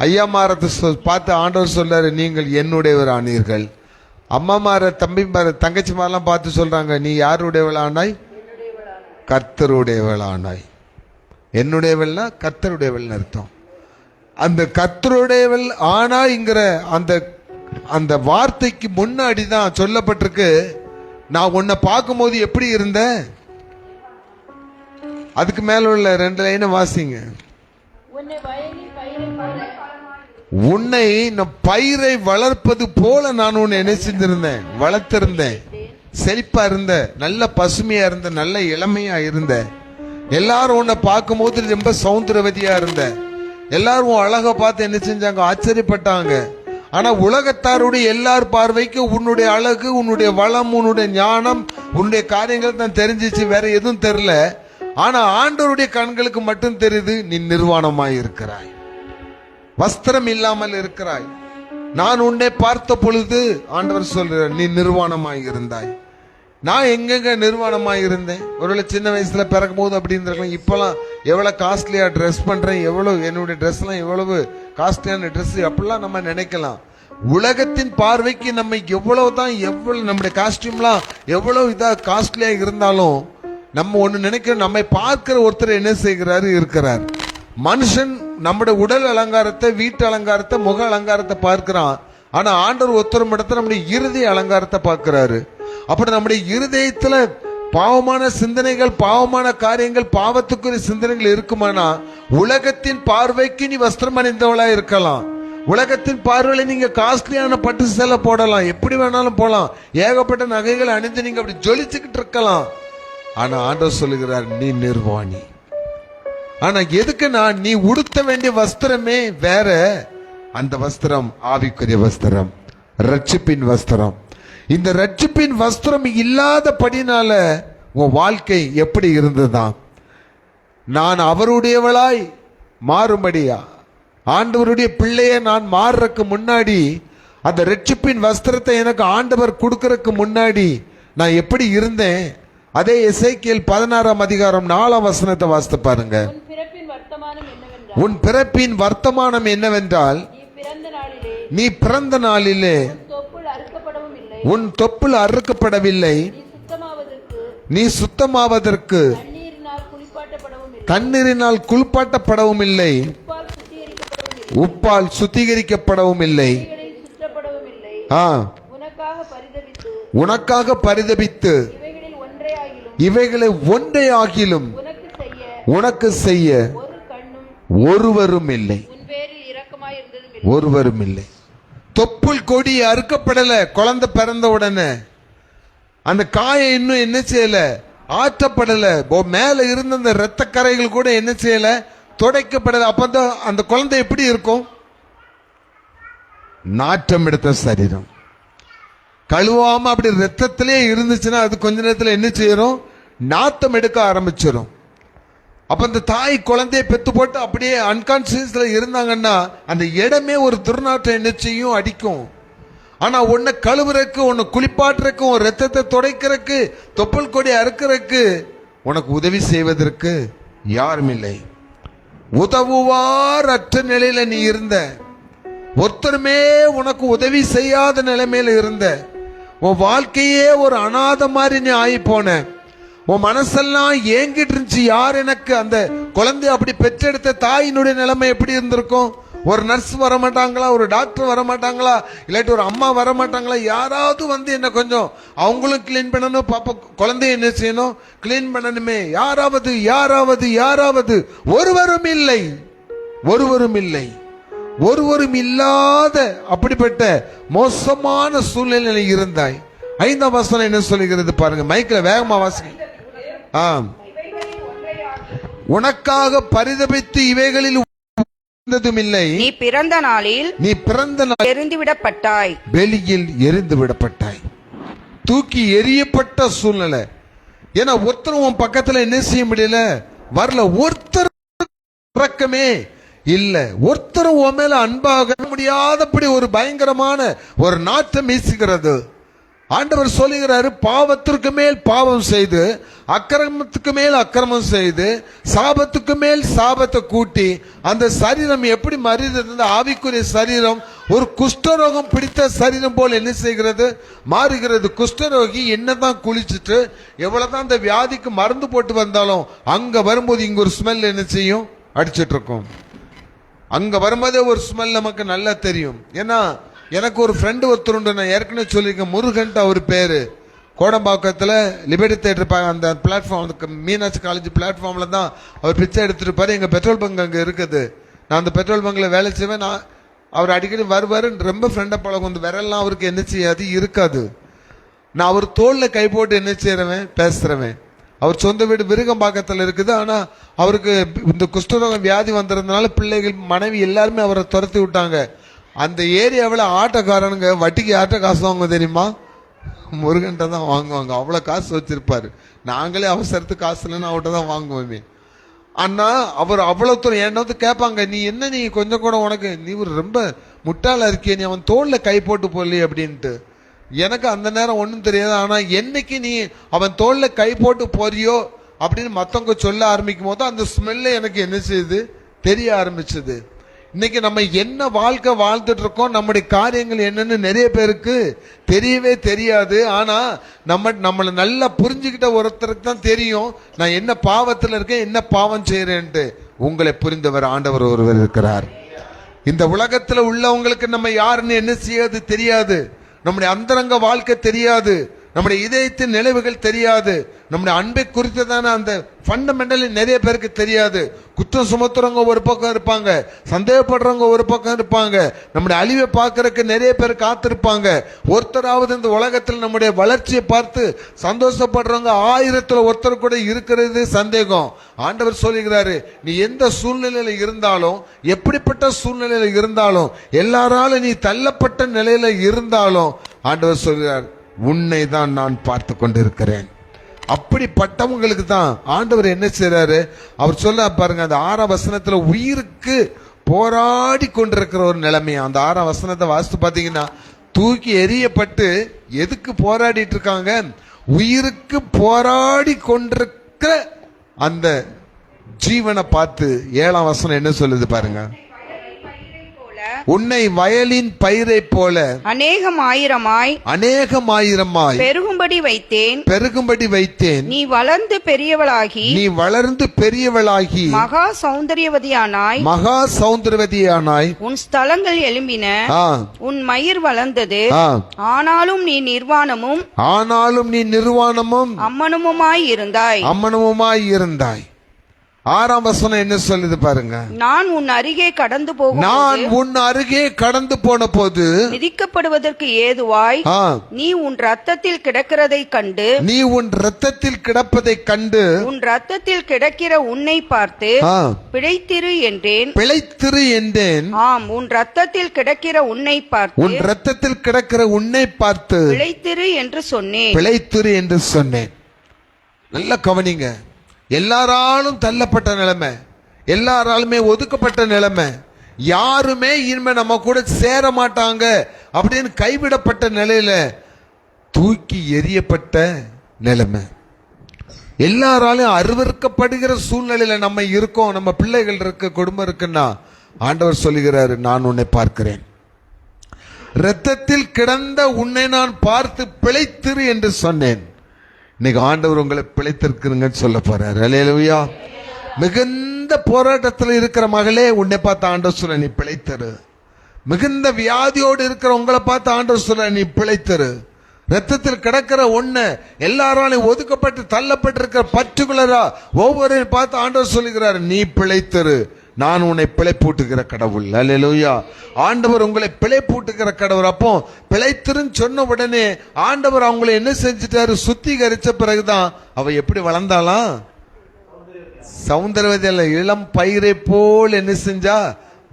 ஐயாமாரத்தை பார்த்து ஆண்டவர் சொல்றாரு, நீங்கள் என்னுடையவர் ஆனீர்கள். அம்மாமார தங்கச்சிமாரெல்லாம் பார்த்து சொல்றாங்க, நீ யாருடையவள் ஆனாய்? கர்த்தருடையவள் ஆனாய். என்னுடையவள்னா கர்த்தருடையவள்னு அர்த்தம். அந்த கர்த்தருடையவள் ஆனாய்ங்கிற அந்த வார்த்தைக்கு முன்னாடி தான் சொல்லப்பட்டிருக்கு, நான் உன்னை பார்க்கும்போது எப்படி இருந்த. அதுக்கு மேல உள்ள 2 லைனை வாசிங்க. உன்னை பயிரை வளர்ப்பது போல நான் உன்னை என்ன செஞ்சிருந்தேன், வளர்த்திருந்தேன். செழிப்பா இருந்த, நல்ல பசுமையா இருந்த, நல்ல இளமையா இருந்த. எல்லாரும் உன்னை பார்க்கும் போது ரொம்ப சௌந்தரவதியா இருந்த. எல்லாரும் அழகா பார்த்து என்ன செஞ்சாங்க, ஆச்சரியப்பட்டாங்க. ஆனா உலகத்தாருடைய எல்லார் பார்வைக்கு உன்னுடைய அழகு, உன்னுடைய வளம், உன்னுடைய ஞானம், உன்னுடைய காரியங்கள் தான் தெரிஞ்சிச்சு, வேற எதுவும் தெரியல. ஆனா ஆண்டவருடைய கண்களுக்கு மட்டும் தெரியுது, நீ நிர்வாணமாய் இருக்கிறாய், வஸ்திரம் இல்லாமல் இருக்கிறாய். நான் உன்னை பார்த்த பொழுது ஆண்டவர் சொல்றார், நீ நிர்வாணமாய் இருந்தாய். நான் எங்கெங்க நிர்வாணமாய் இருந்தேன்? ஒருவேளை சின்ன வயசுல பிறக்கும் போது அப்படி இருந்திருக்கலாம். இப்பெல்லாம் எவ்வளவு காஸ்ட்லியா ட்ரெஸ் பண்றேன், எவ்வளவு என்னுடைய ட்ரெஸ் எல்லாம் எவ்வளவு காஸ்ட்லியான ட்ரெஸ் அப்படிலாம் நம்ம நினைக்கலாம். உலகத்தின் பார்வைக்கு நம்ம எவ்வளவு நம்முடைய காஸ்டியூம்லாம் எவ்வளவு இதா காஸ்ட்லியா இருந்தாலும் நம்ம ஒண்ணு நினைக்கிறோம், நம்மை பார்க்கிற ஒருத்தர் என்ன செய்கிறாரு, இருக்கிறார். மனுஷன் நம்முடைய உடல் அலங்காரத்தை, வீட்டு அலங்காரத்தை, முக அலங்காரத்தை பார்க்கிறான். ஆனா ஆண்டவர் ஒருத்தர் இடத்துல நம்முடைய இருதய அலங்காரத்தை பார்க்கிறாரு. அப்படி நம்முடைய இருதயத்துல பாவமான சிந்தனைகள், பாவமான காரியங்கள், பாவத்துக்குரிய சிந்தனைகள் இருக்குமானா உலகத்தின் பார்வைக்கு நீ வஸ்திரம் அணிந்தவளா இருக்கலாம். உலகத்தின் பார்வையில நீங்க காஸ்ட்லியான பட்டு சேலை போடலாம், எப்படி வேணாலும் போலாம், ஏகப்பட்ட நகைகளை அணிந்து நீங்க அப்படி ஜொலிச்சுக்கிட்டு இருக்கலாம். ஆனா ஆண்டவர் சொல்லுகிறார், நீ நிர்வாணி. ஆனா எதுக்குன்னா நீ உடுத்த வேண்டிய வஸ்திரமே வேற. அந்த வஸ்திரம் ஆவிக்குரிய வஸ்திரம், ரட்சிப்பின் வஸ்திரம். இந்த ரட்சிப்பின் வஸ்திரம் இல்லாதபடினால உன் வாழ்க்கை எப்படி இருந்ததுதான்? நான் அவருடையவளாய் மாறும்படியா, ஆண்டவருடைய பிள்ளைய நான் மாறுறதுக்கு முன்னாடி, அந்த ரட்சிப்பின் வஸ்திரத்தை எனக்கு ஆண்டவர் கொடுக்கறதுக்கு முன்னாடி நான் எப்படி இருந்தேன்? அதே எசேக்கியேல் 16ஆம் அதிகாரம் 4ஆம் வசனத்தை வாசித்து பாருங்க. உன் பிறப்பின் வர்த்தமானம் என்னவென்றால், நீ பிறந்த நாளிலே உன் தொப்புள் அறுக்கப்படவில்லை, நீ சுத்தமாவதற்கு தண்ணீரினால் குளிப்பாட்டப்படவும் இல்லை, உப்பால் சுத்திகரிக்கப்படவும் இல்லை, உனக்காக பரிதபித்து இவைகளை ஒன்றை ஆகிலும் உனக்கு செய்ய ஒருவரும் இல்லை, ஒருவரும் இல்லை. தொப்புள் கொடி அறுக்கப்படல, குழந்தை பிறந்த உடனே அந்த காயை இன்னும் என்ன செய்யல, ஆற்றப்படல, மேல இருந்த அந்த இரத்த கரைகள் கூட என்ன செய்யல, துடைக்கப்படல. அப்பதான் அந்த குழந்தை எப்படி இருக்கும்? நாற்றம் எடுத்த சரீரம், கழுவாம அப்படி ரத்தத்திலே இருந்துச்சுன்னா அது கொஞ்ச நேரத்தில் என்ன செய்யறோம், நாத்தம் எடுக்க ஆரம்பிச்சிடும். அப்ப அந்த தாய் குழந்தைய பெத்து போட்டு அப்படியே அன்கான்சியஸ்ல இருந்தாங்கன்னா அந்த இடமே ஒரு துர்நாற்றம் என்ன செய்யும், அடிக்கும். ஆனா உன்னை கழுவுறக்கு, உன்னை குளிப்பாட்டுறக்கு, உன் ரத்தத்தை துடைக்கிறதுக்கு, தொப்புள் கொடி அறுக்கிறதுக்கு உனக்கு உதவி செய்வதற்கு யாரும் இல்லை. உதவுவார் அற்ற நிலையில நீ இருந்த, ஒருத்தருமே உனக்கு உதவி செய்யாத நிலைமையில இருந்த, உன் வாழ்க்கையே ஒரு அநாத மாதிரி நீ ஆகி போன. உன் மனசெல்லாம் ஏங்கிட்டு இருந்துச்சு, யார் எனக்கு அந்த குழந்தை அப்படி பெற்றெடுத்த தாயினுடைய நிலைமை எப்படி இருந்திருக்கும்? ஒரு நர்ஸ் வர மாட்டாங்களா, ஒரு டாக்டர் வர மாட்டாங்களா, இல்லாட்டி ஒரு அம்மா வர மாட்டாங்களா? யாராவது வந்து என்ன கொஞ்சம் அவங்களும் கிளீன் பண்ணணும், பாப்பா குழந்தைய என்ன செய்யணும், கிளீன் பண்ணணுமே. யாராவது யாராவது யாராவது? ஒருவரும் இல்லை, ஒருவரும் இல்லை, ஒருவரும் இல்லாத அப்படிப்பட்ட மோசமான சூழ்நிலையில் இருந்தாய். 5ஆம் வசனம் என்ன சொல்லுகிறது பாருங்க, மைக்கில் வேகமா வாசி. உனக்காக பரிதபித்து இவைகளில் இல்லை, நீ பிறந்த நாளில் எரிந்து விடப்பட்டாய், வெளியில் எரிந்து விடப்பட்டாய், தூக்கி எரியப்பட்ட சூழ்நிலை. ஏன்னா ஒருத்தரும் உன் பக்கத்துல என்ன செய்ய முடியல, வரல, ஒருத்தர் இறக்கமே இல்ல, ஒருத்தரும் உன் மேல அன்பாக முடியாதபடி ஒரு பயங்கரமான ஒரு நாற்றம் வீசுகிறது. ஆண்டவர் சொல்லுகிறாரு, பாவத்திற்கு மேல் பாவம் செய்து, அக்கிரமத்துக்கு மேல் அக்கிரமம் செய்து, சாபத்துக்கு மேல் சாபத்தை கூட்டி அந்த சரீரம் எப்படி மறிந்தது? ஆவிக்குரிய சரீரம் ஒரு குஷ்டரோகம் பிடித்த சரீரம் போல் என்ன செய்கிறது, மாறுகிறது. குஷ்டரோகி என்னதான் குளிச்சுட்டு எவ்வளவுதான் அந்த வியாதிக்கு மருந்து போட்டு வந்தாலும் அங்க வரும்போது இங்க ஒரு ஸ்மெல் என்ன செய்யும், அடிச்சிட்டு இருக்கும். அங்க வரும்போதே ஒரு ஸ்மெல் நமக்கு நல்லா தெரியும். ஏன்னா எனக்கு ஒரு ஃப்ரெண்டு ஒருத்தர் உண்டு, நான் ஏற்கனவே சொல்லியிருக்கேன், முருகன்ட்டு அவர் பேரு. கோடம்பாக்கத்தில் லிபர்டி தேட்டர் அந்த பிளாட்ஃபார்ம், மீனாட்சி காலேஜ் பிளாட்ஃபார்ம்ல தான் அவர் பிச்சை எடுத்துருப்பாரு. எங்கள் பெட்ரோல் பங்க் அங்கே இருக்குது, நான் அந்த பெட்ரோல் பங்கில் வேலை செய்வேன். நான் அவர் அடிக்கடி வருவார், ரொம்ப ஃப்ரெண்டை பழகும். அந்த விரல்லாம் அவருக்கு என்ன செய்யாது, இருக்காது. நான் அவர் தோளில் கை போட்டு என்ன செய்கிறவன், பேசுகிறவன். அவர் சொந்த வீடு விருகம்பாக்கத்தில் இருக்குது. ஆனால் அவருக்கு இந்த குஷ்டரோகம் வியாதி வந்திருந்தனால பிள்ளைகள், மனைவி எல்லாருமே அவரை துரத்தி விட்டாங்க. அந்த ஏரியாவில் ஆட்டோக்காரனுங்க வட்டிக்கு ஆட்டோ காசு வாங்க தெரியுமா, முருகன்ட்ட தான் வாங்குவாங்க. அவ்வளோ காசு வச்சிருப்பாரு. நாங்களே அவசரத்துக்கு காசு இல்லைன்னு அவர்கிட்ட தான் வாங்குவோமே. அண்ணா அவர் அவ்வளோ தூரம் என்னது கேட்பாங்க, நீ என்ன, நீ கொஞ்சம் கூட உனக்கு நீ ஒரு ரொம்ப முட்டாளா இருக்கிய, நீ அவன் தோளில் கை போட்டு போடலையே அப்படின்ட்டு. எனக்கு அந்த நேரம் ஒன்றும் தெரியாது. ஆனால் என்னைக்கு நீ அவன் தோளில் கை போட்டு போறியோ அப்படின்னு மற்றவங்க சொல்ல ஆரம்பிக்கும் போது அந்த ஸ்மெல்ல எனக்கு என்ன செய்யுது, தெரிய ஆரம்பிச்சது. இன்னைக்கு நம்ம என்ன வாழ்க்கை வாழ்ந்துட்டு இருக்கோம், நம்முடைய காரியங்கள் என்னன்னு நிறைய பேருக்கு தெரியவே தெரியாது. ஆனா நம்மளை நல்லா புரிஞ்சுக்கிட்ட ஒருத்தருக்கு தான் தெரியும், நான் என்ன பாவத்தில் இருக்கேன், என்ன பாவம் செய்யறேன்ட்டு. உங்களை புரிந்தவர் ஆண்டவர் ஒருவர் இருக்கிறார். இந்த உலகத்துல உள்ளவங்களுக்கு நம்ம யாருன்னு என்ன செய்யாது தெரியாது, நம்முடைய அந்தரங்க வாழ்க்கை தெரியாது, நம்முடைய இதயத்தின் நினைவுகள் தெரியாது. நம்முடைய அன்பை குறித்ததான அந்த ஃபண்டமெண்டல் நிறைய பேருக்கு தெரியாது. குற்றம் சுமத்துறவங்க ஒரு பக்கம் இருப்பாங்க, சந்தேகப்படுறவங்க ஒரு பக்கம் இருப்பாங்க, நம்முடைய அழிவை பார்க்கறதுக்கு நிறைய பேர் காத்திருப்பாங்க. ஒருத்தராவது இந்த உலகத்தில் நம்முடைய வளர்ச்சியை பார்த்து சந்தோஷப்படுறவங்க 1000ல் ஒருத்தர் கூட இருக்கிறது சந்தேகம். ஆண்டவர் சொல்லுகிறாரு, நீ எந்த சூழ்நிலையில இருந்தாலும், எப்படிப்பட்ட சூழ்நிலையில இருந்தாலும், எல்லாராலும் நீ தள்ளப்பட்ட நிலையில இருந்தாலும், ஆண்டவர் சொல்கிறார், உன்னை தான் நான் பார்த்து கொண்டிருக்கிறேன். அப்படிப்பட்டவங்களுக்கு தான் ஆண்டவர் என்ன செய்றாரு, அவர் சொல்ல பாருங்க, அந்த 6ஆம் வசனத்துல உயிருக்கு போராடி கொண்டிருக்கிற ஒரு நிலைமை. அந்த 6ஆம் வசனத்தை வாசித்து பாத்தீங்கன்னா, தூக்கி எறியப்பட்டு எதுக்கு போராடிட்டு இருக்காங்க? உயிருக்கு போராடி கொண்டிருக்கிற அந்த ஜீவனை பார்த்து 7ஆம் வசனம் என்ன சொல்லுது பாருங்க, உன்னை வயலின் பயிரை போல அநேகமாயிரமாய் பெருகும்படி வைத்தேன். நீ வளர்ந்து பெரியவளாகி மகா சௌந்தரியவதியானாய் உன் ஸ்தலங்கள் எழும்பின, உன் மயிர் வளர்ந்தது. ஆனாலும் நீ நிர்வாணமும் அம்மனமுமாய் இருந்தாய். 6ஆம் வசனம் என்ன சொல்லுது பாருங்க, நான் உன் அருகே கடந்து போன போது மிதிக்கப்படுவதற்கு ஏதுவாய் நீ உன் ரத்தத்தில் கிடக்கிறதைக் கண்டு உன் ரத்தத்தில் கிடக்கிற உன்னை பார்த்து பிழைத்திரு என்றேன். ஆம், உன் ரத்தத்தில் கிடக்கிற உன்னை பார்த்து பிழைத்திரு என்று சொன்னேன். நல்ல கவனிங்க. எல்லாராலும் தள்ளப்பட்ட நிலைமை, எல்லாராலுமே ஒதுக்கப்பட்ட நிலைமை, யாருமே இனிமே நம்ம கூட சேர மாட்டாங்க அப்படின்னு கைவிடப்பட்ட நிலையில தூக்கி எறியப்பட்ட நிலைமை, எல்லாராலும் அருவருக்கப்படுகிற சூழ்நிலையில நம்ம இருக்கோம். நம்ம பிள்ளைகள் இருக்கு, குடும்பம் இருக்குன்னா ஆண்டவர் சொல்லுகிறாரு, நான் உன்னை பார்க்கிறேன். இரத்தத்தில் கிடந்த உன்னை நான் பார்த்து பிழைத்திரு என்று சொன்னேன். இன்னைக்கு ஆண்டவர் உங்களை பிழைத்திருக்கிறீங்கன்னு சொல்ல போறாரு. அல்லேலூயா. மிகுந்த போராட்டத்தில் இருக்கிற மகளே, உன்னை பார்த்து ஆண்டவர் சொல்ல, நீ பிழைத்திரு. மிகுந்த வியாதியோடு இருக்கிற உங்களை பார்த்து ஆண்டவர் சொல்ல, நீ பிழைத்திரு. ரத்தத்தில் கிடக்கிற ஒண்ணு, எல்லாராலும் ஒதுக்கப்பட்டு தள்ளப்பட்டிருக்கிற பர்டிகுலரா ஒவ்வொருவரையும் பார்த்து ஆண்டவர் சொல்லுகிறார், நீ பிழைத்திரு, நான் உன்னை பிழைப்பூட்டுகிற கடவுள். அல்லேலூயா. ஆண்டவர் உங்களை பிழைப்பூட்டுகிற கடவுள். அப்போ பிழைத்திருன்னு சொன்ன உடனே ஆண்டவர் அவங்களை என்ன செஞ்சிட்டாரு, சுத்திகரிச்ச பிறகுதான் அவ எப்படி வளர்ந்தாலாம், சௌந்தரவதியில இளம் பயிரை போல் என்ன செஞ்சா,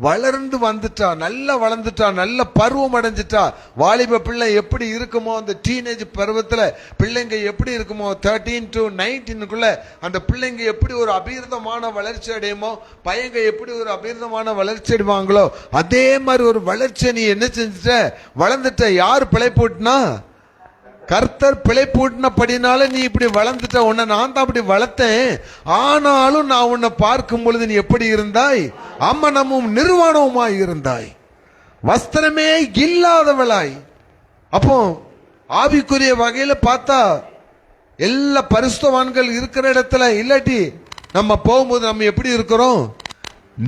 வளர்ந்து வந்துட்டா, நல்லா வளர்ந்துட்டா, நல்ல பருவம் அடைஞ்சிட்டா. வாலிப பிள்ளை எப்படி இருக்குமோ, அந்த டீனேஜ் பருவத்துல பிள்ளைங்க எப்படி இருக்குமோ, 13 to 19க்குள்ள அந்த பிள்ளைங்க எப்படி ஒரு அபீர்தமான வளர்ச்சி அடையுமோ, பையங்க எப்படி ஒரு அபீர்தமான வளர்ச்சி அடைவாங்களோ, அதே மாதிரி ஒரு வளர்ச்சியை நீ என்ன செஞ்சிட்ட, வளர்ந்துட்ட. யார் பிழைப்பூட்டினா? கர்த்தர் பிழைப்பூட்டினபடினால நீ இப்படி வளர்ந்துட்ட. உன்னை நான் தான் அப்படி வளர்த்தேன். ஆனாலும் நான் உன்னை பார்க்கும் பொழுது நீ எப்படி இருந்தாய்? அம்மனமும் நிர்வாணமுமாய் இருந்தாய், வஸ்திரமே இல்லாதவளாய். அப்போ ஆவிக்குரிய வகையில பார்த்தா எல்லா பரிசுத்தவான்கள் இருக்கிற இடத்துல இல்லாட்டி நம்ம போகும்போது நம்ம எப்படி இருக்கிறோம்?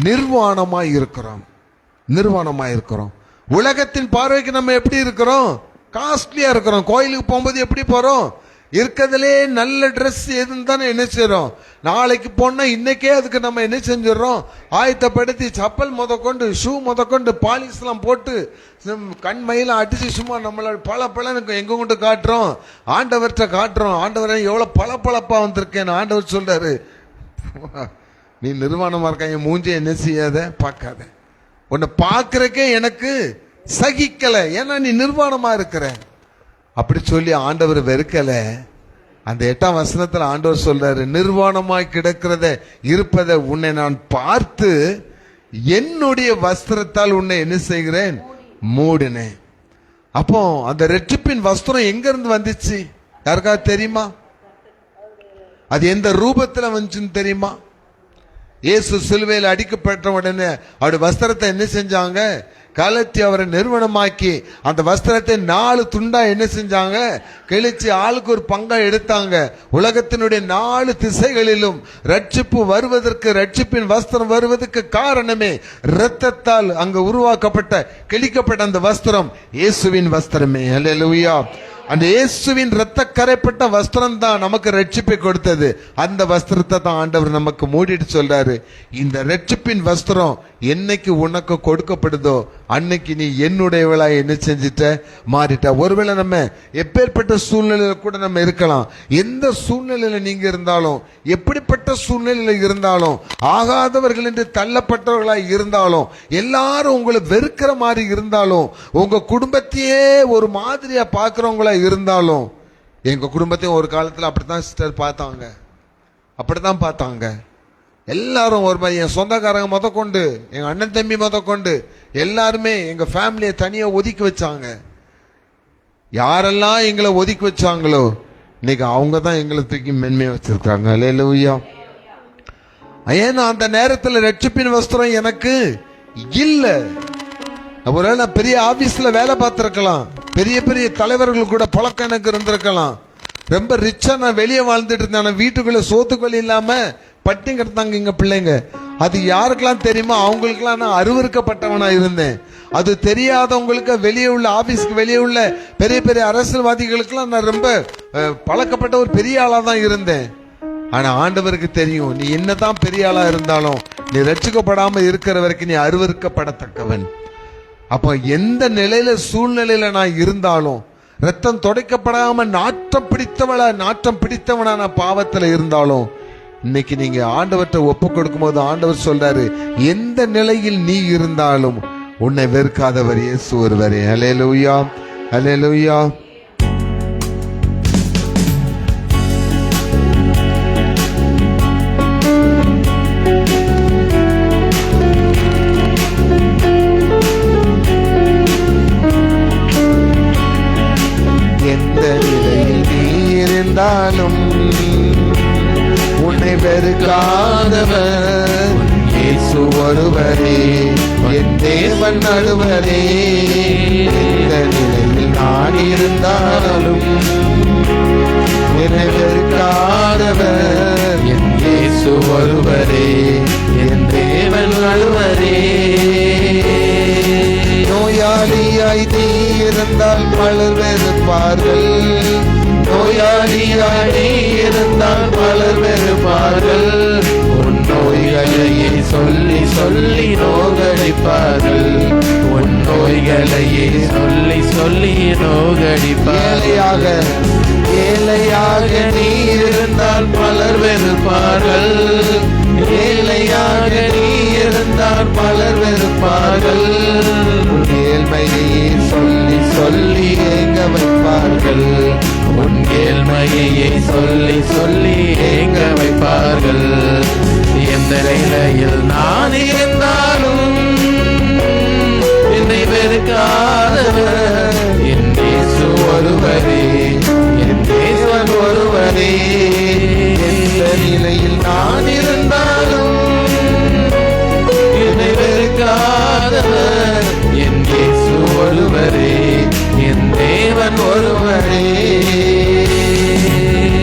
நிர்வாணமாய் இருக்கிறோம். உலகத்தின் பார்வைக்கு நம்ம எப்படி இருக்கிறோம்? காஸ்ட்லியா இருக்கிறோம். கோயிலுக்கு போகும்போது எப்படி போறோம்? இருக்கிறதுலே நல்ல ட்ரெஸ் எதுன்னு தானே என்ன செய்யறோம். நாளைக்கு போனா இன்னைக்கே அதுக்கு நம்ம என்ன செஞ்சிடறோம், ஆயத்தப்படுத்தி சப்பல் முதற்கொண்டு ஷூ முதற்கொண்டு பாலிஷ் எல்லாம் போட்டு கண்மையில அடிச்சு சும்மா நம்மள பல எங்க கொண்டு காட்டுறோம், ஆண்டவர்கிட்ட காட்டுறோம். ஆண்டவரை எவ்வளவு பளபளப்பா வந்திருக்கேன். ஆண்டவர் சொல்றாரு, நீ நிர்வாணமா இருக்க, என் மூஞ்சி என்ன செய்யாத, பார்க்காத. உன்னை பார்க்கறக்கே எனக்கு சகிக்கல, ஏன்னா நீ நிர்வாணமா இருக்கிற. அப்படி சொல்லி ஆண்டவர் வெறுக்கல. அந்த 8ஆம் வசனத்துல ஆண்டவர் சொல்றாரு, நிர்வாணமாய் இருப்பத உன்னை நான் பார்த்து என்னுடைய வஸ்திரத்தால் உன்னை என்ன செய்கிறேன், மூடினேன். அப்போ அந்த ரெட்டிப்பின் வஸ்திரம் எங்க இருந்து வந்துச்சு யாருக்காவது தெரியுமா? அது எந்த ரூபத்துல வந்துச்சுன்னு தெரியுமா? இயேசு சிலுவையில் அடிக்கப்பட்ட உடனே அவருடைய வஸ்திரத்தை என்ன செஞ்சாங்க, கலத்தி அவரை நிர்வாணமாக்கி அந்த வஸ்திரத்தை 4 துண்டா என்ன செஞ்சாங்க, கிழிச்சு ஆளுக்கு ஒரு பங்கா எடுத்தாங்க. உலகத்தினுடைய 4 திசைகளிலும் ரட்சிப்பு வருவதற்கு, ரட்சிப்பின் வஸ்திரம் வருவதற்கு காரணமே இரத்தத்தால் அங்கு உருவாக்கப்பட்ட கிழிக்கப்பட்ட அந்த வஸ்திரம் இயேசுவின் வஸ்திரமே. அல்லேலூயா. அந்த இயேசுவின் இரத்த கரைப்பட்ட வஸ்திரம் தான் நமக்கு ரட்சிப்பை கொடுத்தது. அந்த வஸ்திரத்தை தான் ஆண்டவர் நமக்கு மூடிட்டு சொல்றாரு, இந்த ரட்சிப்பின் வஸ்திரம் என்னைக்கு உனக்கு கொடுக்கப்படுதோ அன்னைக்கு நீ என்னுடையவளா என்ன செஞ்சிட்ட, மாறிட்ட. ஒருவேளை நம்ம எப்பேற்பட்ட சூழ்நிலையில கூட நம்ம இருக்கலாம். எந்த சூழ்நிலையில நீங்க இருந்தாலும், எப்படிப்பட்ட சூழ்நிலையில இருந்தாலும், ஆகாதவர்கள் என்று தள்ளப்பட்டவர்களா இருந்தாலும், எல்லாரும் உங்களை வெறுக்கிற மாதிரி இருந்தாலும், உங்க குடும்பத்தையே ஒரு மாதிரியா பார்க்கிறவங்களா இருந்தாலும், எங்க குடும்பத்தையும் ஒரு காலத்துல அப்படித்தான் சிஸ்டர் பார்த்தாங்க, அப்படித்தான் பார்த்தாங்க. எல்லாரும் ஒரு மாதிரி, என் சொந்தக்காரங்க முத கொண்டு, எங்க அண்ணன் தம்பி முத கொண்டு எல்லாருமே எங்க ஃபேமிலியை தனியா ஒதுக்கி வச்சாங்க. யாரெல்லாம் எங்களை ஒதுக்கி வச்சாங்களோ இன்னைக்கு அவங்க தான் எங்களை தூக்கி மென்மையா வச்சிருக்காங்க. அல்லேலூயா. ஏன்னா அந்த நேரத்தில் ரட்சிப்பின் வஸ்திரம் எனக்கு இல்ல. ஒருவேளை நான் பெரிய ஆபீஸ்ல வேலை பார்த்திருக்கலாம், பெரிய பெரிய தலைவர்கள் கூட பழக்கம் எனக்கு இருந்திருக்கலாம், ரொம்ப ரிச்சா நான் வெளியே வாழ்ந்துட்டு இருந்தேன், வீட்டுக்குள்ள சோத்துக்குள்ள இல்லாம பட்டி கிடந்தாங்க எங்க பிள்ளைங்க. அது யாருக்கெல்லாம் தெரியுமா, அவங்களுக்கெல்லாம் நான் அருவருக்கப்பட்டவனா இருந்தேன். அது தெரியாதவங்களுக்கு, வெளியே உள்ள ஆபீஸ்க்கு வெளியே உள்ள பெரிய பெரிய அரசியல்வாதிகளுக்கெல்லாம் நான் ரொம்ப பழக்கப்பட்ட ஒரு பெரிய ஆளா தான் இருந்தேன். ஆனா ஆண்டவருக்கு தெரியும், நீ என்னதான் பெரிய ஆளா இருந்தாலும் நீ ரட்சிக்கப்படாம இருக்கிற வரைக்கும் நீ அருவருக்கப்படத்தக்கவன். அப்ப எந்த நிலையில சூழ்நிலையில நான் இருந்தாலும், ரத்தம் தொடைக்கப்படாம நாட்டம் பிடித்தவனா நான் பாவத்துல இருந்தாலும், இன்னைக்கு நீங்க ஆண்டவர்கிட்ட ஒப்பு கொடுக்கும் போது ஆண்டவர் சொல்றாரு, எந்த நிலையில் நீ இருந்தாலும் உன்னை வெறுக்காதவர் இயேசு ஒருவரே. அல்லேலூயா, அல்லேலூயா. எந்த நிலையில் நீ இருந்தாலும் உன்னை வெறுக்காதவர் இயேசு ஒருவரே, என் தேவன் நடுவரே. எந்த நிலையில் நான் இருந்தாலும் என்னை வெறுக்காதவர் என் இயேசு ஒருவரே, என் தேவன் நடுவரே. நோயாளியாய் நீ இருந்தால் பலர் வெறுப்பார்கள், நோயாளியாய் நீ இருந்தால் பலர் வெறுப்பார்கள், உன் நோய்களையே சொல்லி சொல்லி நோகடிப்பார்கள், உன் நோய்களையே சொல்லி சொல்லி நோகடிப்பார்கள். ஏழையாக நீ இருந்தால் பலர் வெறுப்பார்கள், ஏழையாக நீ இருந்தால் பலர் வெறுப்பார்கள், உன் ஏழ்மையை சொல்லி சொல்லி ஏங்க வைப்பார்கள், உன் ஏழ்மையை சொல்லி சொல்லி ஏங்க வைப்பார்கள். எந்த நிலையில் நான் இருந்தாலும் என்னை வெறுக்காதவர் என் இயேசு ஒருவரே, என் தேவன் ஒருவரே. எந்த நிலையில் நான் இருந்தாலும் என்னை வெறுக்காதவர் என் இயேசு ஒருவரே, என் தேவன் ஒருவரே.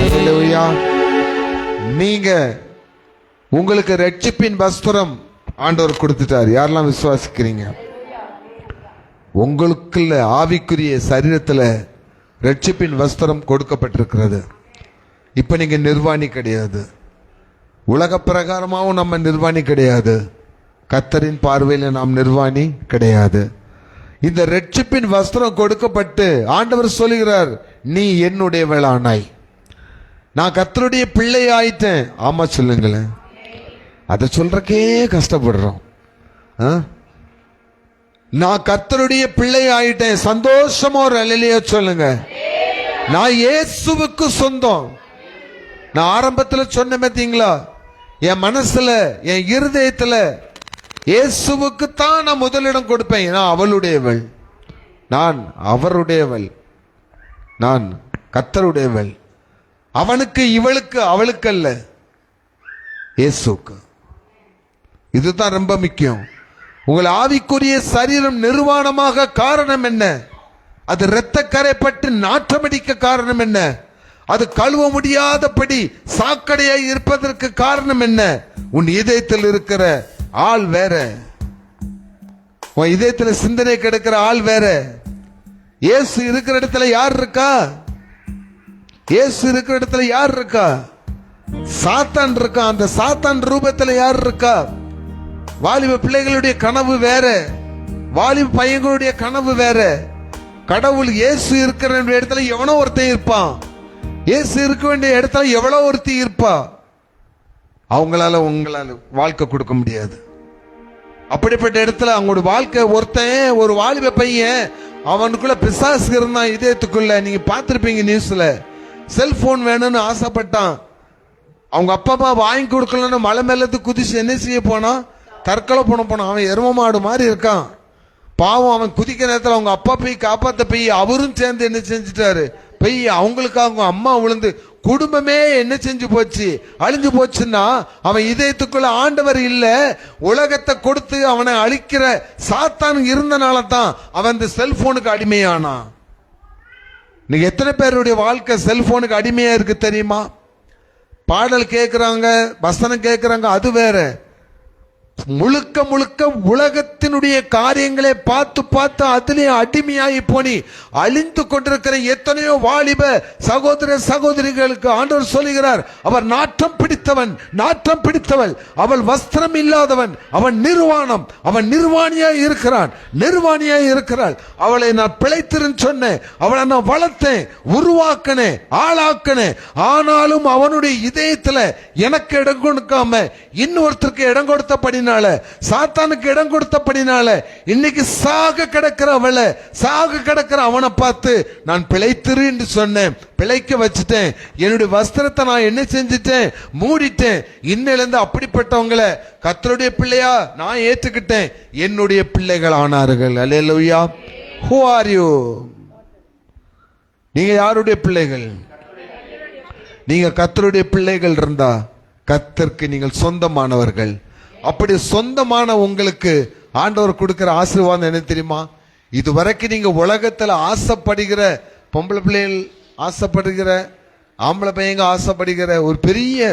அல்லேலூயா. நீங்க உங்களுக்கு ரட்சிப்பின் வஸ்திரம் ஆண்டவர் கொடுத்துட்டார். யாரெல்லாம் விசுவாசிக்கிறீங்க? உங்களுக்குள்ள ஆவிக்குரிய சரீரத்துல ரட்சிப்பின் வஸ்திரம் கொடுக்கப்பட்டிருக்கிறது. இப்ப நீங்க நிர்வாணி கிடையாது, உலக பிரகாரமாகவும் நம்ம நிர்வாணி கிடையாது, கர்த்தரின் பார்வையில் நாம் நிர்வாணி கிடையாது. இந்த ரட்சிப்பின் வஸ்திரம் கொடுக்கப்பட்டு ஆண்டவர் சொல்லுகிறார், நீ என்னுடையவளானாய். நான் கர்த்தருடைய பிள்ளை ஆயிட்டேன். ஆமா சொல்லுங்களேன். அதை சொல்றக்கே கஷ்டப்படுறோம். நான் கர்த்தருடைய பிள்ளை ஆயிட்டேன். சந்தோஷமா ஒரு அல்லேலூயா சொல்லுங்க. நான் இயேசுவுக்கு சொந்தம். நான் ஆரம்பத்துல சொன்னேன் பார்த்தீங்களா, என் மனசுல என் இருதயத்துல இயேசுவுக்கு தான் நான் முதலிடம் கொடுப்பேன். நான் அவளுடையவள், நான் அவருடையவள், நான் கர்த்தருடையவள். அவனுக்கு இவளுக்கு அவளுக்கு அல்ல, இயேசுக்கு. இதுதான் ரொம்ப முக்கியம். உங்கள் ஆவிக்குரிய சரீரம் நிர்வாணமாக காரணம் என்ன? அது இரத்த கரைப்பட்டு நாற்றமடிக்க காரணம் என்ன? அது கழுவ முடியாதபடி சாக்கடையாய் இருப்பதற்கு காரணம் என்ன? உன் இதயத்தில் இருக்கிற ஆள் வேற, உன் இதயத்தில் சிந்தனை கிடக்கிற ஆள் வேற. இயேசு இருக்கிற இடத்துல யார் இருக்கா? இயேசு இருக்கிற இடத்துல யார் இருக்கா? சாத்தான் இருக்கா. அந்த சாத்தான் ரூபத்துல யார் இருக்கா? வாலிப பிள்ளைகளுடைய கனவு வேற, வாலிப பையங்களுடைய கனவு வேற. கடவுள் இயேசு இருக்கிற இடத்துல எவனோ ஒருத்தன் இருப்பான். இயேசு இருக்க வேண்டிய இடத்துல எவ்வளவு ஒருத்தி இருப்பா. அவங்களால உங்களால வாழ்க்கை கொடுக்க முடியாது. அப்படிப்பட்ட இடத்துல அவங்களோட வாழ்க்கை, ஒருத்தன் ஒரு வாலிப பையன் அவனுக்குள்ள பிசாசு இருந்தான் இதயத்துக்குள்ள. நீங்க பார்த்திருப்பீங்க நியூஸ்ல. செல்போன் வேணும்னு ஆசைப்பட்டான். அவங்க அப்பா அம்மா வாங்கி கொடுக்கலன்னு மலை மேலத்து குதிச்சு என்ன செய்ய போனான்? தற்கொலை பண்ண போனான். அவன் எரும மாடு மாதிரி இருக்கான். பாவம், அவன் குதிக்க நேரத்தில் அவங்க அப்பா போய் காப்பாத்த போய் அவரும் சேர்ந்து என்ன செஞ்சுட்டாரு? போய் அவங்களுக்காக அவங்க அம்மா விழுந்து குடும்பமே என்ன செஞ்சு போச்சு? அழிஞ்சு போச்சுன்னா அவன் இதயத்துக்குள்ள ஆண்டவர் இல்ல, உலகத்தை கொடுத்து அவனை அழிக்கிற சாத்தான் இருந்தனால தான் அவன் இந்த செல்போனுக்கு அடிமையானான். நீங்க எத்தனை பேருடைய வாழ்க்கை செல்போனுக்கு அடிமையா இருக்கு தெரியுமா? பாடல் கேட்கிறாங்க, வசனம் கேட்கிறாங்க, அது வேற. முழுக்க முழுக்க உலகத்தினுடைய காரியங்களை பார்த்து பார்த்து அதிலே அடிமையாகி போனி அழிந்து கொண்டிருக்கிற எத்தனையோ வாலிப சகோதர சகோதரிகளுக்கு ஆண்டவர் சொல்லுகிறார், அவர் நாற்றம் பிடித்தவன், நாற்றம் பிடித்தவள், அவள் வஸ்திரம் இல்லாதவன், அவன் நிர்வாணம், அவன் நிர்வாணியாய் இருக்கிறான், நிர்வாணியாய் இருக்கிறாள். அவளை நான் பிழைத்திருன்னு சொன்னேன், அவளை நான் வளர்த்தேன், உருவாக்கினேன், ஆளாக்கினேன். ஆனாலும் அவனுடைய இதயத்துல எனக்கு இடம் கொடுக்காம இன்னொருத்தருக்கு இடம் கொடுத்தபடினால, சாத்தானுக்கு இடம் கொடுத்தபடினால இன்னைக்கு சாக கிடக்கிற அவளை, சாக கிடக்கிற அவனை பார்த்து நான் பிழைத்திரு என்று சொன்னேன். பிழைக்க வச்சுட்டேன். என்னுடைய வஸ்திரத்தை நான் என்ன செஞ்சுட்டேன்? மூடிட்டேன். இன்னிலிருந்து அப்படிப்பட்டவங்களை கர்த்தருடைய பிள்ளையா நான் ஏற்றுக்கிட்டேன். என்னுடைய பிள்ளைகள் ஆனார்கள். அல்லேலூயா. Who are you? நீங்க யாருடைய பிள்ளைகள்? நீங்க கர்த்தருடைய பிள்ளைகள் இருந்தா கர்த்தருக்கு நீங்கள் சொந்தமானவர்கள். அப்படி சொந்தமான உங்களுக்கு ஆண்டவர் கொடுக்கிற ஆசீர்வாதம் என்ன தெரியுமா? இதுவரைக்கும் நீங்க உலகத்துல ஆசைப்படுகிற பொம்பளை பிள்ளைகள், ஆசைப்படுகிற ஆம்பளை பையங்க, ஆசைப்படுகிற ஒரு பெரிய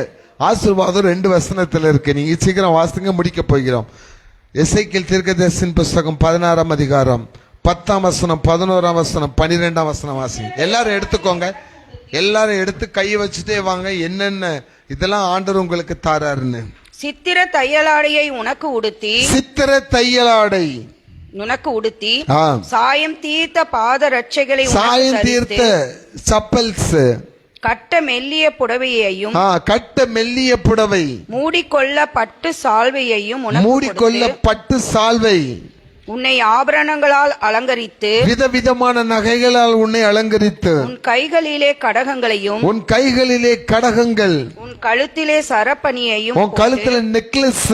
ஆசீர்வாதம் 2 வசனத்துல இருக்கு. நீங்க சீக்கிரம் வாசிங்க, முடிக்க போகிறோம். எசேக்கியேல் தீர்க்கதரிசியின் புஸ்தகம் 16ஆம் அதிகாரம் 10ஆம் வசனம், 11ஆம் வசனம், 12ஆம் வசனம் வாசிங்க. எல்லாரும் எடுத்துக்கோங்க. எல்லாரும் எடுத்து கையை வச்சுட்டே வாங்க. என்னென்ன இதெல்லாம் ஆண்டவர் உங்களுக்கு தாராருன்னு. சித்திர தையலாடையை உனக்கு உடுத்தி, சித்திர தையலாடை உனக்கு உடுத்தி, சாயம் தீர்த்த பாத ரட்சைகளை சாயம் தீர்த்த சப்பல்ஸ், கட்ட மெல்லிய புடவையையும், கட்ட மெல்லிய புடவை, மூடிக்கொள்ள பட்டு சால்வையையும், மூடிக்கொள்ள பட்டு சால்வை, உன்னை ஆபரணங்களால் அலங்கரித்து, விதவிதமான நகைகளால் உன்னை அலங்கரித்து, உன் கைகளிலே கடகங்களையும், உன் கைகளிலே கடகங்கள், உன் கழுத்திலே சரப்பணியையும், உன் கழுத்துல நெக்லஸ்,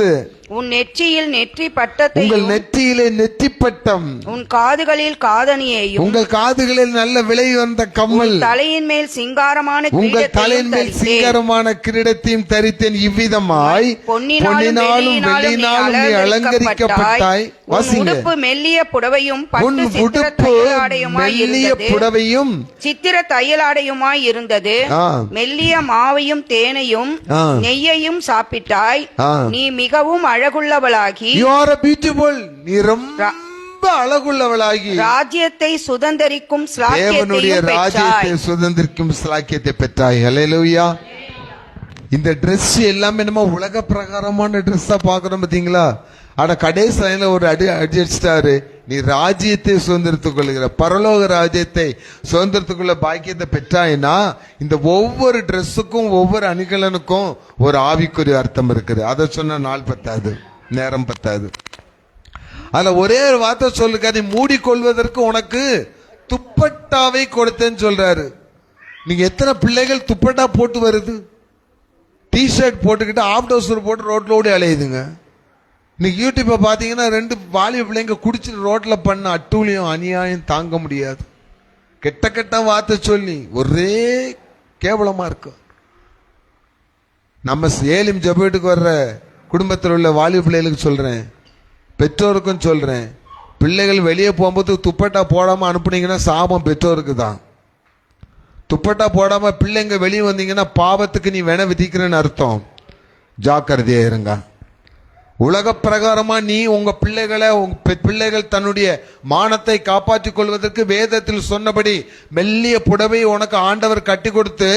உன் நெற்றியில் நெற்றி பட்டத்தையும், உங்கள் நெற்றியிலே நெற்றி பட்டம், உன் காதுகளில் காதணியையும், உங்கள் காதுகளில் நல்ல விலை வந்த கம்மல், தலையின் மேல் சிங்காரமான உங்கள் தலையின் மேல் சிங்காரமான கிரீடத்தையும் தரித்தேன். இவ்விதமாய் பொன்னினாலும் வெள்ளியினாலும் நீ அலங்கரிக்கப்பட்டாய். உடுப்பு மெல்லிய புடவையும் உன் உடுப்பு மெல்லிய புடவையும் சித்திர தையலாடையுமாய் இருந்தது. மெல்லிய மாவையும் தேனையும் நெய்யையும் சாப்பிட்டாய். நீ மிகவும் அழகுள்ளவளாகி, you are a beautiful, நீ ரொம்ப அழகுள்ளவளாகி ராஜ்யத்தை சுதந்தரிக்கும் தேவனுடைய ராஜ்யத்தை சுதந்தரிக்கும் ஸ்லாக்கியத்தை பெற்றாய். ஹல்லேலூயா. இந்த Dress எல்லாமே நம்ம உலக பிரகாரமான ட்ரெஸ்ஸா பாக்குறோம் பாத்தீங்களா? ஆனா கடைசி லைன்ல ஒரு அடி அடிச்சிட்டாரு, நீ ராஜ்யத்தை சுதந்திரத்துக் கொள்கிற பரலோக ராஜ்யத்தை சுதந்திரத்துக்குள்ள பாக்கியத்தை பெற்றாயினா இந்த ஒவ்வொரு ட்ரெஸ்ஸுக்கும் ஒவ்வொரு அணிகலனுக்கும் ஒரு ஆவிக்குரிய அர்த்தம் இருக்குது. அதை சொன்ன நாள் பத்தாது, நேரம் பத்தாது. அதுல ஒரே ஒரு வார்த்தை சொல்லுங்க, நீ மூடிக்கொள்வதற்கு உனக்கு துப்பட்டாவை கொடுத்தேன்னு சொல்றாரு. நீங்க எத்தனை பிள்ளைகள் துப்பட்டா போட்டு வருது? டிஷர்ட் போட்டுக்கிட்டு ஆஃப் டவுசர் போட்டு ரோட்ல ஓடி அலையுதுங்க. இன்னைக்கு யூடியூப்பை பார்த்தீங்கன்னா 2 வாலிப பிள்ளைங்க குடிச்சிட்டு ரோட்ல பண்ண அட்டூழியம் அநியாயம் தாங்க முடியாது. கெட்ட கெட்ட வார்த்தை சொல்லி ஒரே கேவலமா இருக்கும். நம்ம ஏலிம் ஜபேட்டுக்கு வர்ற குடும்பத்தில் உள்ள வாலிப பிள்ளைகளுக்கு சொல்றேன், பெற்றோருக்கும் சொல்றேன், பிள்ளைகள் வெளியே போகும்போது துப்பட்டா போடாம அனுப்புனீங்கன்னா சாபம் பெற்றோருக்கு தான். துப்பட்டா போடாம பிள்ளைங்க வெளியே வந்தீங்கன்னா பாவத்துக்கு நீ வேண விதிக்கிறேன்னு அர்த்தம். ஜாக்கிரதையா இருங்க. உலக பிரகாரமா நீ உங்க பிள்ளைகளை உங்க பிள்ளைகள் தன்னுடைய மானத்தை காப்பாற்றிக் கொள்வதற்கு வேதத்தில் சொன்னபடி மெல்லிய புடவை உனக்கு ஆண்டவர் கட்டி கொடுத்து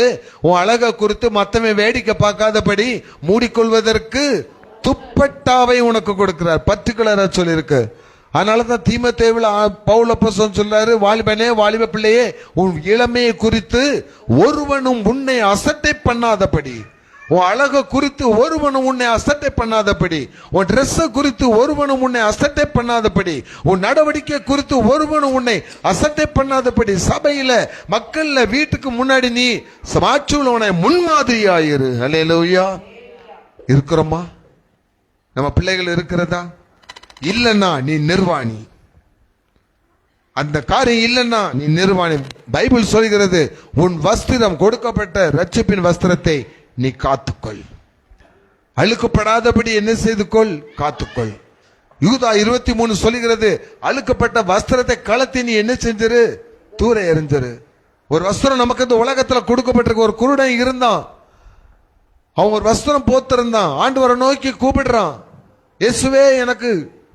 உன் அழகை குறித்து மத்தவன் வேடிக்கை பார்க்காதபடி மூடிக்கொள்வதற்கு துப்பட்டாவை உனக்கு கொடுக்கிறார். பர்டிகுலரா சொல்லியிருக்கு. அதனாலதான் தீமோத்தேயுவில் பவுல் அப்போஸ்தலன் சொல்றாரு, வாலிபனே வாலிப பிள்ளையே உன் இளமையை குறித்து ஒருவனும் உன்னை அசட்டை பண்ணாதபடி, உன் அழக குறித்து ஒருவனும் உன்னை அசட்டை பண்ணாதபடி, உன் ட்ரெஸ் குறித்து ஒருவனும் உன்னை அசட்டை பண்ணாதபடி, உன் நடவடிக்கை குறித்து ஒருவனும் உன்னை அசட்டை பண்ணாதபடி, சபையில மக்கள்ல வீட்டுக்கு முன்னாடி நீ சாட்சியுள்ளவனை முன்மாதிரியாயிரு. அல்லேலூயா. இருக்கிறோமா? நம்ம பிள்ளைகள் இருக்கிறதா? இல்லன்னா நீ நிர்வாணி. அந்த காரியம் இல்லன்னா நீ நிர்வாணி. பைபிள் சொல்கிறது, உன் வஸ்திரம் கொடுக்கப்பட்ட ரட்சிப்பின் வஸ்திரத்தை நீ காத்துக்கொள். அழுக்கப்படாதபடி என்ன செய்து கொள்? காத்துக்கொள். யூதா 23 சொல்லுகிறது, அழுக்கப்பட்ட வஸ்திரத்தை கலத்தி நீ என்ன செஞ்சிரு? தூர எறிஞ்சிரு. ஒரு வஸ்திரம் நமக்கு இந்த உலகத்துல கொடுக்கப்பட்டிருக்கு. ஒரு குருடன் இருந்தான், அவன் ஒரு வஸ்திரம் போத்திருந்தான். ஆண்டவரை நோக்கி கூப்பிடுறான், இயேசுவே எனக்கு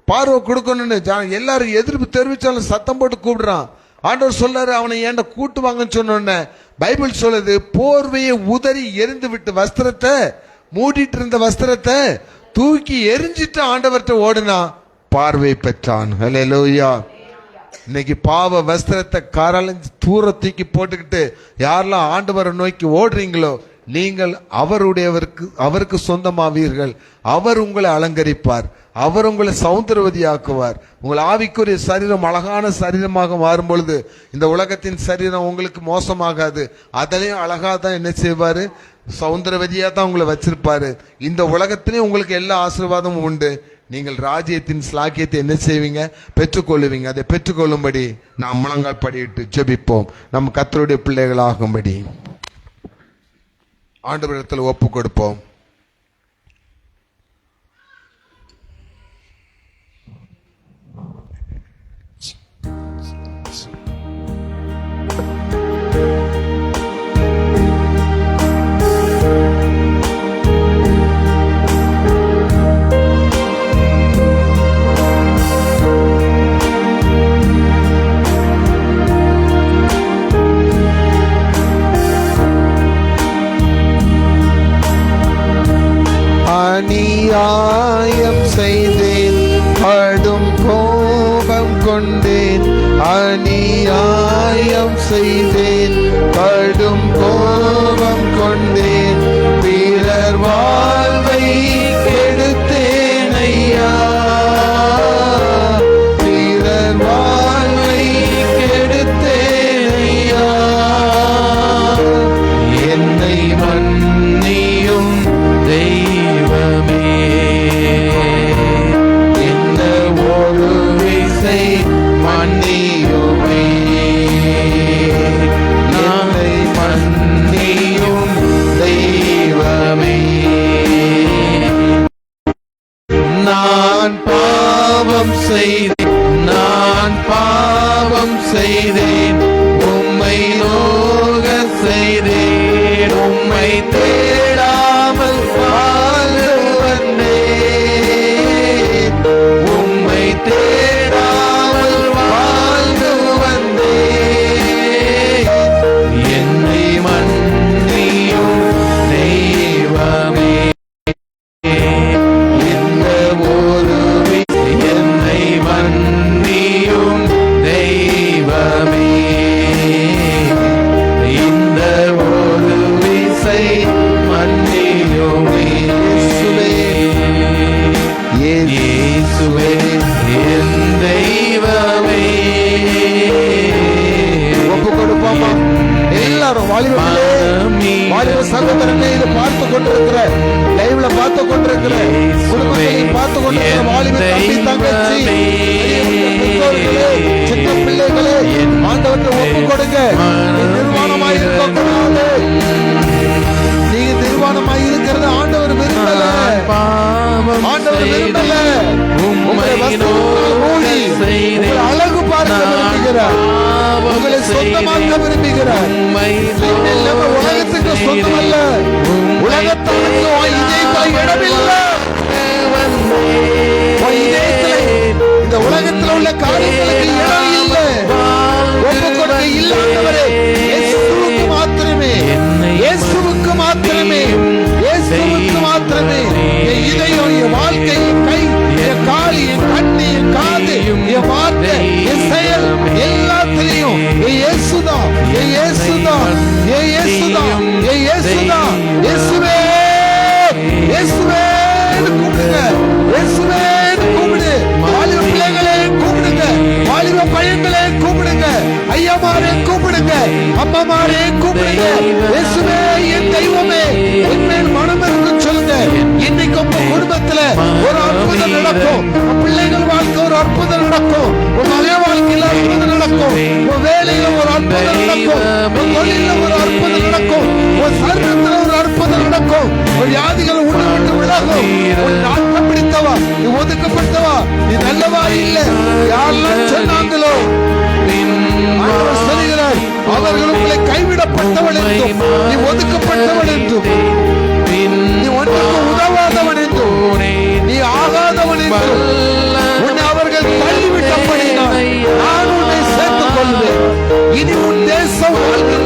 பார்வை கொடுக்கணும்னு. எல்லாரும் எதிர்ப்பு தெரிவிச்சாலும் சத்தம் போட்டு கூப்பிடுறான். ஆண்டவர் சொல்றாரு, அவனை ஏன்ட கூட்டு வாங்கன்னு சொன்ன பைபிள் சொல்லுது, போர்வையை உதறி எரிந்து விட்டு வஸ்திரத்தை மூடிட்டு இருந்த வஸ்திரத்தை தூக்கி எரிஞ்சிட்டு ஆண்டவர்கிட்ட ஓடுனா பார்வை பெற்றான். ஹல்லேலூயா. இன்னைக்கு பாவ வஸ்திரத்தை காராலஞ்சு தூர தூக்கி போட்டுக்கிட்டு யாரெல்லாம் ஆண்டவரை நோக்கி ஓடுறீங்களோ நீங்கள் அவருக்கு சொந்தமாவீர்கள். அவர் உங்களை அலங்கரிப்பார், அவர் உங்களை சௌந்தரவதியாக்குவார். உங்கள் ஆவிக்குரிய சரீரம் அழகான சரீரமாக மாறும் பொழுது இந்த உலகத்தின் சரீரம் உங்களுக்கு மோசமாகாது. அதிலையும் அழகா தான் என்ன செய்வாரு? சௌந்தரவதியா தான் உங்களை வச்சிருப்பாரு. இந்த உலகத்திலேயும் உங்களுக்கு எல்லா ஆசீர்வாதமும் உண்டு. நீங்கள் ராஜ்யத்தின் ஸ்லாக்கியத்தை என்ன செய்வீங்க? பெற்றுக்கொள்ளுவீங்க. அதை பெற்றுக்கொள்ளும்படி நாம் முழங்கால் படியிட்டு ஜெபிப்போம். நம் கர்த்தருடைய பிள்ளைகளாகும்படி ஆண்டவரிடத்தில் ஒப்பு கொடுப்போம். அநியாயம் செய்தேன், கடும் கோபம் கொண்டேன். அநியாயம் செய்தேன், கடும் கோபம் கொண்டேன். பிறர் வாழ்வை கெடுத்தேன் ஐயா, பிறர் வாழ்வை கெடுத்தேன் ஐயா. என்னை மன்னியும் தெய்வமே, இந்த ஒரு விசை மன்னியுமே. என்னை மன்னியும் தெய்வமே. நான் பாவம் செய்தேன், உம்மை நோக செய்தேன். உம்மை தேடாமல் வாழ்ந்து வந்தேன், உம்மை தேடாமல் வாழ்ந்து வந்தேன். என்னை மன்னியும் தெய்வமே, இந்த ஒரு என்னை மன்னியும் தெய்வமே. இந்த ஒரு விசை மன்னியுமே. இயேசுவே என் தெய்வமே. ஒப்பு கொடுப்போமா எல்லாரும்? வாலிப சகோதரனே, இதை பார்த்து கொண்டிருக்கிற, லைவ்ல பார்த்து கொண்டிருக்கிற குடும்பத்தையும் பார்த்து கொண்டிருக்கிற வாலிப தம்பி தங்கச்சி, சின்ன பிள்ளைகளே, ஆண்டவற்றை ஒப்பு கொடுங்க. நிர்வாணமாய் இருக்கக்கூடாது. நீங்க நிர்வாணமாய் இருக்கிறது ஆண்டவர் விரும்பல, ஆண்டவர் விரும்பல. உங்களை மூடி உங்களை அழகு பார்க்க விரும்புகிறார், உங்களை சொந்தமாக்க விரும்புகிறார். உலகத்துக்கு சொந்தமல்ல, உலகத்திற்கு இடமில்லை. மாத்திரமே, இயேசுவுக்கு மாத்திரமே என் இதயம், என் வாழ்க்கை, என் கை, என் கால், என் கண்ணு, என் காது, என் வார்த்தை, என் செயல் எல்லாத்திலையும் என் இயேசுதான், என் இயேசுதான், என் இயேசுதான், என் இயேசுதான். இயேசுவே, இயேசுவே கூப்பிடுங்க, இயேசுவே கூப்பிடு. வாலிப பிள்ளைகளே கூப்பிடுங்க, வாலிப பையன்களே கூப்பிடுங்க, ஐயாமாரே கூப்பிடுங்க, அம்மாமாரே கூப்பிடுங்க. இயேசுவே என் தெய்வமே, என் மேல் மனம் இருக்கு சொல்லுங்க. இன்னைக்கு உங்க குடும்பத்துல ஒரு அற்புதம் நடக்கும், உங்க பிள்ளைகள் வாழ்க்கை ஒரு அற்புதம் நடக்கும், உங்க மகன் வாழ்க்கையில அற்புதம் நடக்கும், உங்க வேலையில ஒரு அற்புதம் நடக்கும், உங்க தொழில ஒரு அற்புதம் நடக்கும், உங்க சரீரத்துல ஒரு அற்புதம் நடக்கும், உங்க வியாதிகளை உன்னை விட்டு விலகும். உன் நாட்டம் பிடித்தவா, நீ ஒதுக்கப்பட்டவா, நீ நல்லவா இல்ல யாரெல்லாம் சொன்னாங்களோ ஆண்டவர் சொல்கிறார், அவர்கள் உங்களை கைவிடப்பட்டவள் என்றும், நீ ஒதுக்கப்பட்டவள் என்றும், நீ ஒன்றுக்கு உதவாதவன் என்றும், நீ ஆகாதவன் என்றும் உன்னை அவர்கள் தள்ளிவிட்டபடியினால் நான் உன்னை சேர்த்துக் கொள்வேன். இனி உன் தேசம் வாழ்ந்து,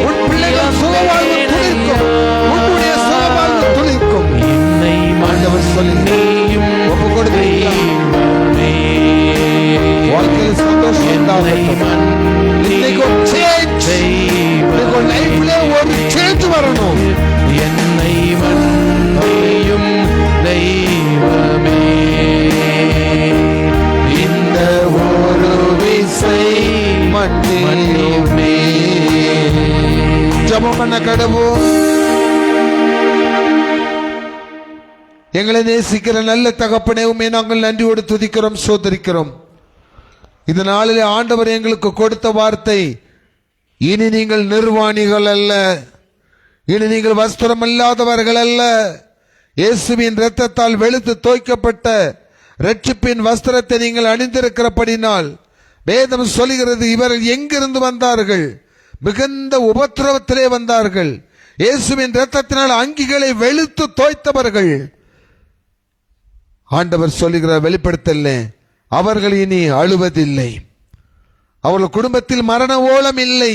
உன் பிள்ளைகள் சுகவாழ்வு துளிர்க்கும், உன்னுடைய சுகவாழ்வு துளிர்க்கும். ஆண்டவர் சொல்லி ஒப்பு கொடுத்தீங்களா? வாழ்க்கையில் சந்தோஷம் உண்டாகட்டும். இன்னைக்கு ஒரு சேஞ்ச், இன்னைக்கு ஒரு லைஃப்ல ஒரு சேஞ்ச் வரணும். என்னை மன்னியும் தெய்வமே, இந்த ஒரு விசை மன்னியுமே. ஜெபம் பண்ண கடவுள். எங்களை நேசிக்கிற நல்ல தகப்பனே, உம்மை நாங்கள் நன்றியோடு துதிக்கிறோம், சோதரிக்கிறோம். இந்த நாளிலே ஆண்டவர் எங்களுக்கு கொடுத்த வார்த்தை, இனி நீங்கள் நிர்வாணிகள் அல்ல, இனி நீங்கள் வஸ்திரம் அல்லாதவர்கள் அல்ல, இயேசுவின் இரத்தத்தால் வெளுத்து தோய்க்கப்பட்ட இரட்சிப்பின் வஸ்திரத்தை நீங்கள் அணிந்திருக்கிறபடினால் வேதம் சொல்கிறது, இவர்கள் எங்கிருந்து வந்தார்கள்? மிகுந்த உபத்திரவத்திலே வந்தார்கள். இயேசுவின் இரத்தத்தினால் அங்கிகளை வெளுத்து தோய்த்தவர்கள். ஆண்டவர் சொல்லுகிற வெளிப்படுத்தல, அவர்கள் இனி அழுவதில்லை, அவர்கள் குடும்பத்தில் மரண ஓலம் இல்லை,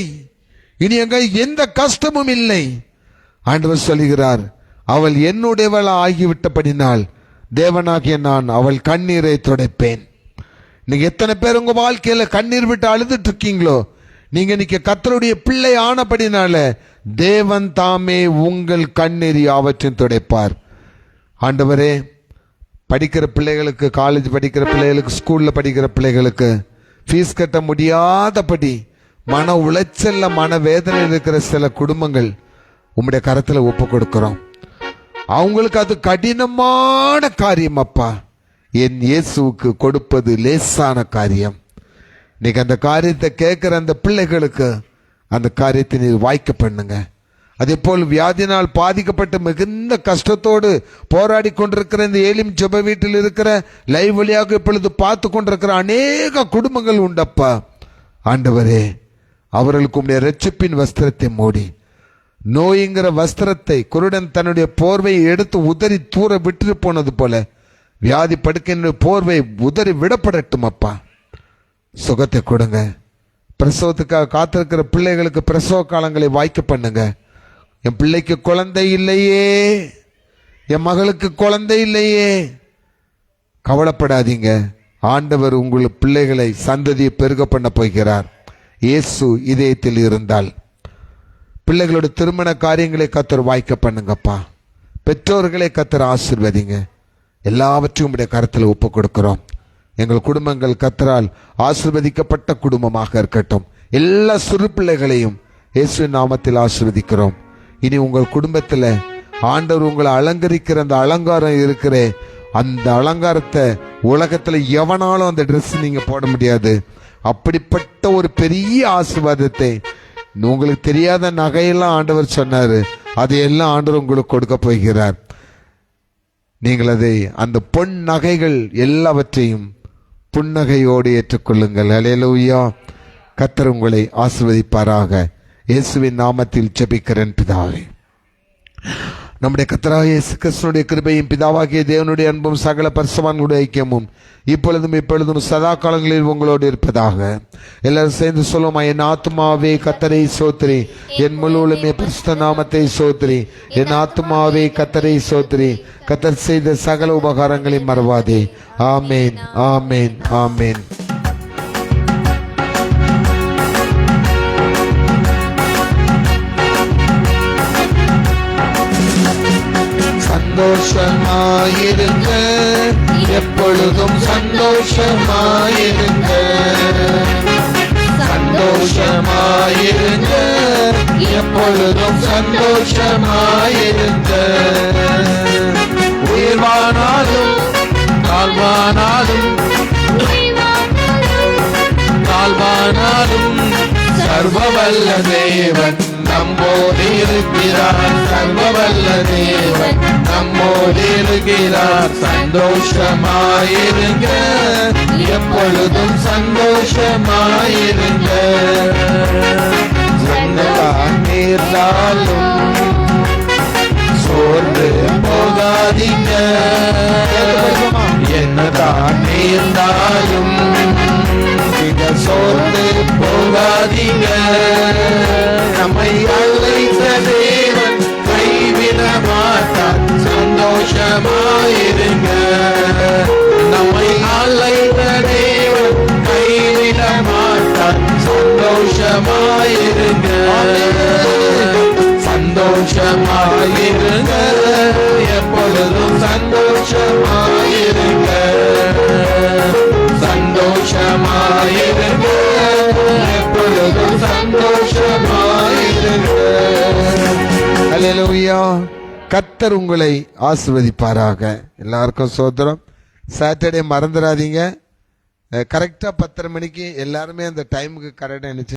இனி அங்கே எந்த கஷ்டமும் இல்லை. ஆண்டவர் சொல்லுகிறார், அவள் என்னுடையவள் ஆகிவிட்டபடினால் தேவனாகிய நான் அவள் கண்ணீரை துடைப்பேன். நீங்க எத்தனை பேர் உங்க வாழ்க்கையில கண்ணீர் விட்டு அழுதுட்டு இருக்கீங்களோ, நீங்க இன்னைக்கு கர்த்தருடைய பிள்ளை ஆனபடினால தேவன் தாமே உங்கள் கண்ணீர் யாவற்றையும் துடைப்பார். ஆண்டவரே, படிக்கிற பிள்ளைகளுக்கு, காலேஜ் படிக்கிற பிள்ளைகளுக்கு, ஸ்கூல்ல படிக்கிற பிள்ளைகளுக்கு ஃபீஸ் கட்ட முடியாதபடி மன உளைச்சல்ல, மன வேதனையில் இருக்கிற சில குடும்பங்கள் உம்முடைய கரத்துல ஒப்பு கொடுக்கிறோம். அவங்களுக்கு அது கடினமான காரியம் அப்பா. என் இயேசுவுக்கு கொடுப்பது லேசான காரியம். இன்னைக்கு அந்த காரியத்தை கேட்கிற அந்த பிள்ளைகளுக்கு அந்த காரியத்தை நீர் வாய்க்க பண்ணுங்க. அதே போல் வியாதினால் பாதிக்கப்பட்டு மிகுந்த கஷ்டத்தோடு போராடி கொண்டிருக்கிற இந்த ஏலிம் ஜெப வீட்டில் இருக்கிற லைவ் வழியாக இப்பொழுது பார்த்து கொண்டிருக்கிற அநேக குடும்பங்கள் உண்டப்பா. ஆண்டவரே, அவர்களுக்கு உம்முடைய இரட்சிப்பின் வஸ்திரத்தை மூடி, நோய்ங்கிற வஸ்திரத்தை, குருடன் தன்னுடைய போர்வையை எடுத்து உதறி தூர விட்டு போனது போல வியாதி படுக்கின்ற போர்வை உதறி விடப்படட்டும் அப்பா. சுகத்தை கொடுங்க. பிரசவத்துக்காக காத்திருக்கிற பிள்ளைகளுக்கு பிரசவ காலங்களை வாய்க்க பண்ணுங்க. என் பிள்ளைக்கு குழந்தை இல்லையே, என் மகளுக்கு குழந்தை இல்லையே, கவலைப்படாதீங்க. ஆண்டவர் உங்கள் பிள்ளைகளை சந்ததியை பெருக பண்ண போகிறார். இயேசு இதயத்தில் இருந்தால் பிள்ளைகளோட திருமண காரியங்களை கர்த்தர் வாய்க்க பண்ணுங்கப்பா. பெற்றோர்களை கர்த்தர் ஆசீர்வதிங்க. எல்லாவற்றையும் உடைய கரத்தில் ஒப்பு கொடுக்கிறோம். எங்கள் குடும்பங்கள் கர்த்தரால் ஆசீர்வதிக்கப்பட்ட குடும்பமாக இருக்கட்டும். எல்லா சிறு பிள்ளைகளையும் இயேசுவின் நாமத்தில் ஆசீர்வதிக்கிறோம். இனி உங்கள் குடும்பத்தில் ஆண்டவர் உங்களை அலங்கரிக்கிற அந்த அலங்காரம் இருக்கிற அந்த அலங்காரத்தை உலகத்தில் எவனாலும் அந்த ட்ரெஸ் நீங்க போட முடியாது. அப்படிப்பட்ட ஒரு பெரிய ஆசீர்வாதத்தை, உங்களுக்கு தெரியாத நகையெல்லாம் ஆண்டவர் சொன்னாரு, அதையெல்லாம் ஆண்டவர் உங்களுக்கு கொடுக்க போகிறார். நீங்கள் அதை, அந்த பொன் நகைகள் எல்லாவற்றையும் புன்னகையோடு ஏற்றுக்கொள்ளுங்கள். அல்லேலூயா. கர்த்தர் உங்களை ஆசீர்வதிப்பாராக. இயேசுவின் நாமத்தில் ஜெபிக்கிறேன் பிதாவே, நம்முடைய கர்த்தராகிய இயேசு கிறிஸ்துவினுடைய கிருபையும் பிதாவாகிய தேவனுடைய அன்பும் சகல பரிசுத்தவான்களுடைய ஐக்கியமும் இப்பொழுதும் சதா காலங்களில் உங்களோடு இருப்பதாக. எல்லாரும் சேர்ந்து சொல்லுமா, என் ஆத்துமாவே கர்த்தரை சோத்திரி, என் முழுவதுமே பரிசுத்த நாமத்தை சோத்திரி. என் ஆத்துமாவே கர்த்தரை சோத்திரி, கர்த்தர் செய்த சகல உபகாரங்களை மறவாதே. ஆமேன், ஆமேன், ஆமேன். சந்தோஷமாயிருங்க, எப்பொழுதும் சந்தோஷமாயிருங்க. சந்தோஷமாயிருங்க, எப்பொழுதும் சந்தோஷமாயிருங்க. உயர்வானாலும் தாழ்வானாலும், தாழ்வானாலும் சர்வவல்ல தேவன் நம்மோடு இருக்கிறார். சர்வவல்ல தேவன் நம்மோடு இருக்கிறார். சந்தோஷமாயிருங்க, எப்பொழுதும் சந்தோஷமாயிருங்க. என்னதான் நேர்ந்தாலும் சோர்ந்து போகாதீங்க. என்னதான் நேர்ந்தாலும் சோர்ந்து போகாதீங்க. நம்மை அழைத்த தேவன் கைவிட மாட்டார். சந்தோஷமாயிருங்க. நம்மை அழைத்த தேவன் கைவிட மாட்டார். சந்தோஷமாயிருங்க. சந்தோஷமாயிருங்க, எப்பொழுதும் சந்தோஷமாயிருங்க. சந்தோஷமாயிருங்க, எப்பொழுதும் சந்தோஷமாயிருங்க. அல்லேலூயா. கர்த்தர் உங்களை ஆசீர்வதிப்பாராக. எல்லாருக்கும் சோத்திரம். சாட்டர்டே மறந்துடாதீங்க. கரெக்டா 10:30 மணிக்கு எல்லாருமே அந்த டைமுக்கு கரெக்டா